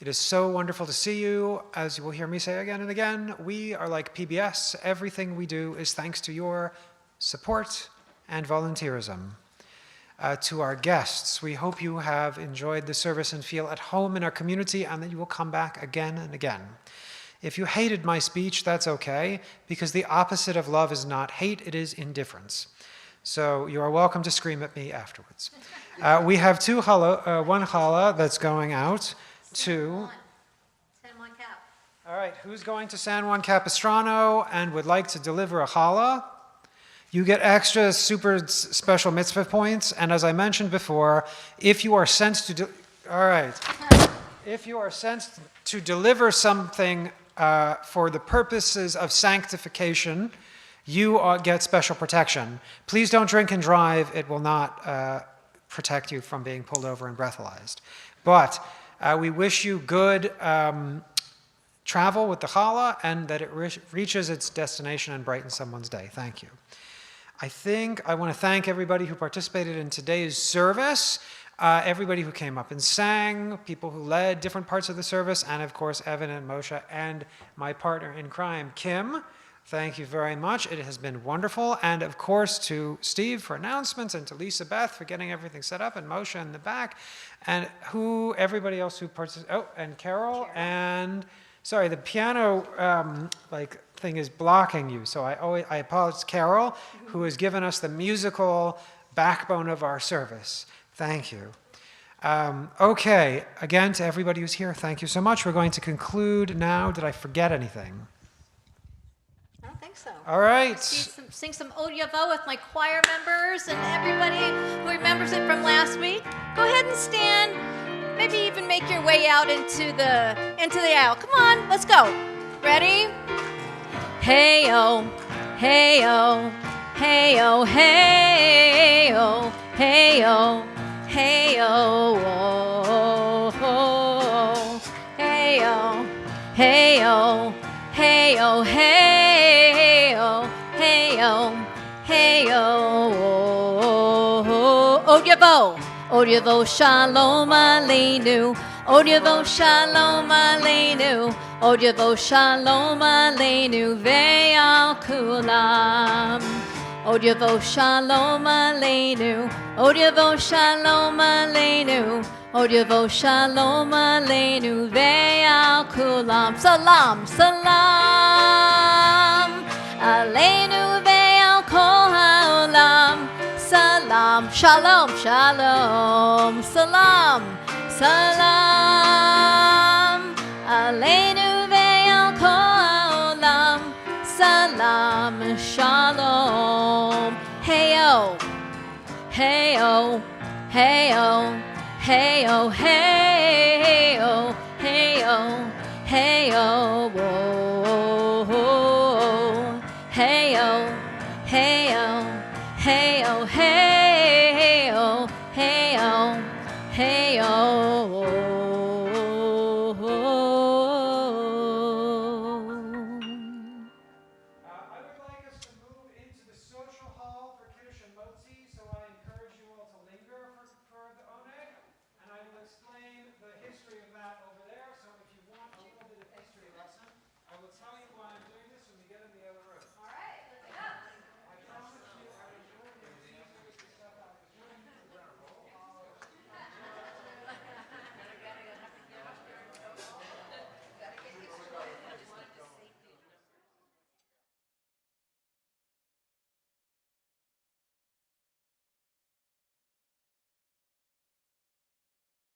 it is so wonderful to see you. As you will hear me say again and again, we are like PBS. Everything we do is thanks to your support and volunteerism. To our guests, we hope you have enjoyed the service and feel at home in our community and that you will come back again and again. If you hated my speech, that's okay, because the opposite of love is not hate, it is indifference. So you are welcome to scream at me afterwards. We have one challah that's going out to... San Juan Cap. All right, who's going to San Juan Capistrano and would like to deliver a challah? You get extra super special mitzvah points, and as I mentioned before, if you are sent to... If you are sent to deliver something for the purposes of sanctification, you get special protection. Please don't drink and drive. It will not protect you from being pulled over and breathalyzed. But we wish you good travel with the challah and that it reaches its destination and brightens someone's day. Thank you. I want to thank everybody who participated in today's service. Everybody who came up and sang, people who led different parts of the service, and of course, Evan and Moshe, and my partner in crime, Kim. Thank you very much. It has been wonderful. And of course, to Steve for announcements, and to Lisa Beth for getting everything set up, and Moshe in the back, and everybody else who participated. Oh, and Carol, and sorry, the piano thing is blocking you. So I apologize, Carol, who has given us the musical backbone of our service. Thank you. Okay, again, to everybody who's here, thank you so much. We're going to conclude now. Did I forget anything? I don't think so. All right. Sing some Od Yavo with my choir members and everybody who remembers it from last week. Go ahead and stand. Maybe even make your way out into the aisle. Come on, let's go. Ready? Hey-oh, hey-oh, hey-oh, hey-oh, hey-oh, hey-oh, oh, hey-oh, hey-oh, hey-oh, hey-oh, hey-oh, hey-oh, Od Yavo, Od Yavo, Shalom Aleinu, Od Yavo, Shalom Aleinu, Od Yavo, Shalom Aleinu, Ve'al Kulam. Od Yavo, Shalom Aleinu, Od Yavo, Shalom Aleinu, Od Yavo, Shalom Aleinu, Ve'al Kulam. Salam, salam, Aleinu ve'al kol ha'olam. Salam, shalom, shalom, salam, salam, Aleinu ve'al kol ha'olam. Salam, shalom. Hey-oh, hey-oh, hey-oh, hey-oh, hey-oh, hey-oh, hey-oh, hey-oh, hey-oh, hey-oh, hey-oh, hey-oh.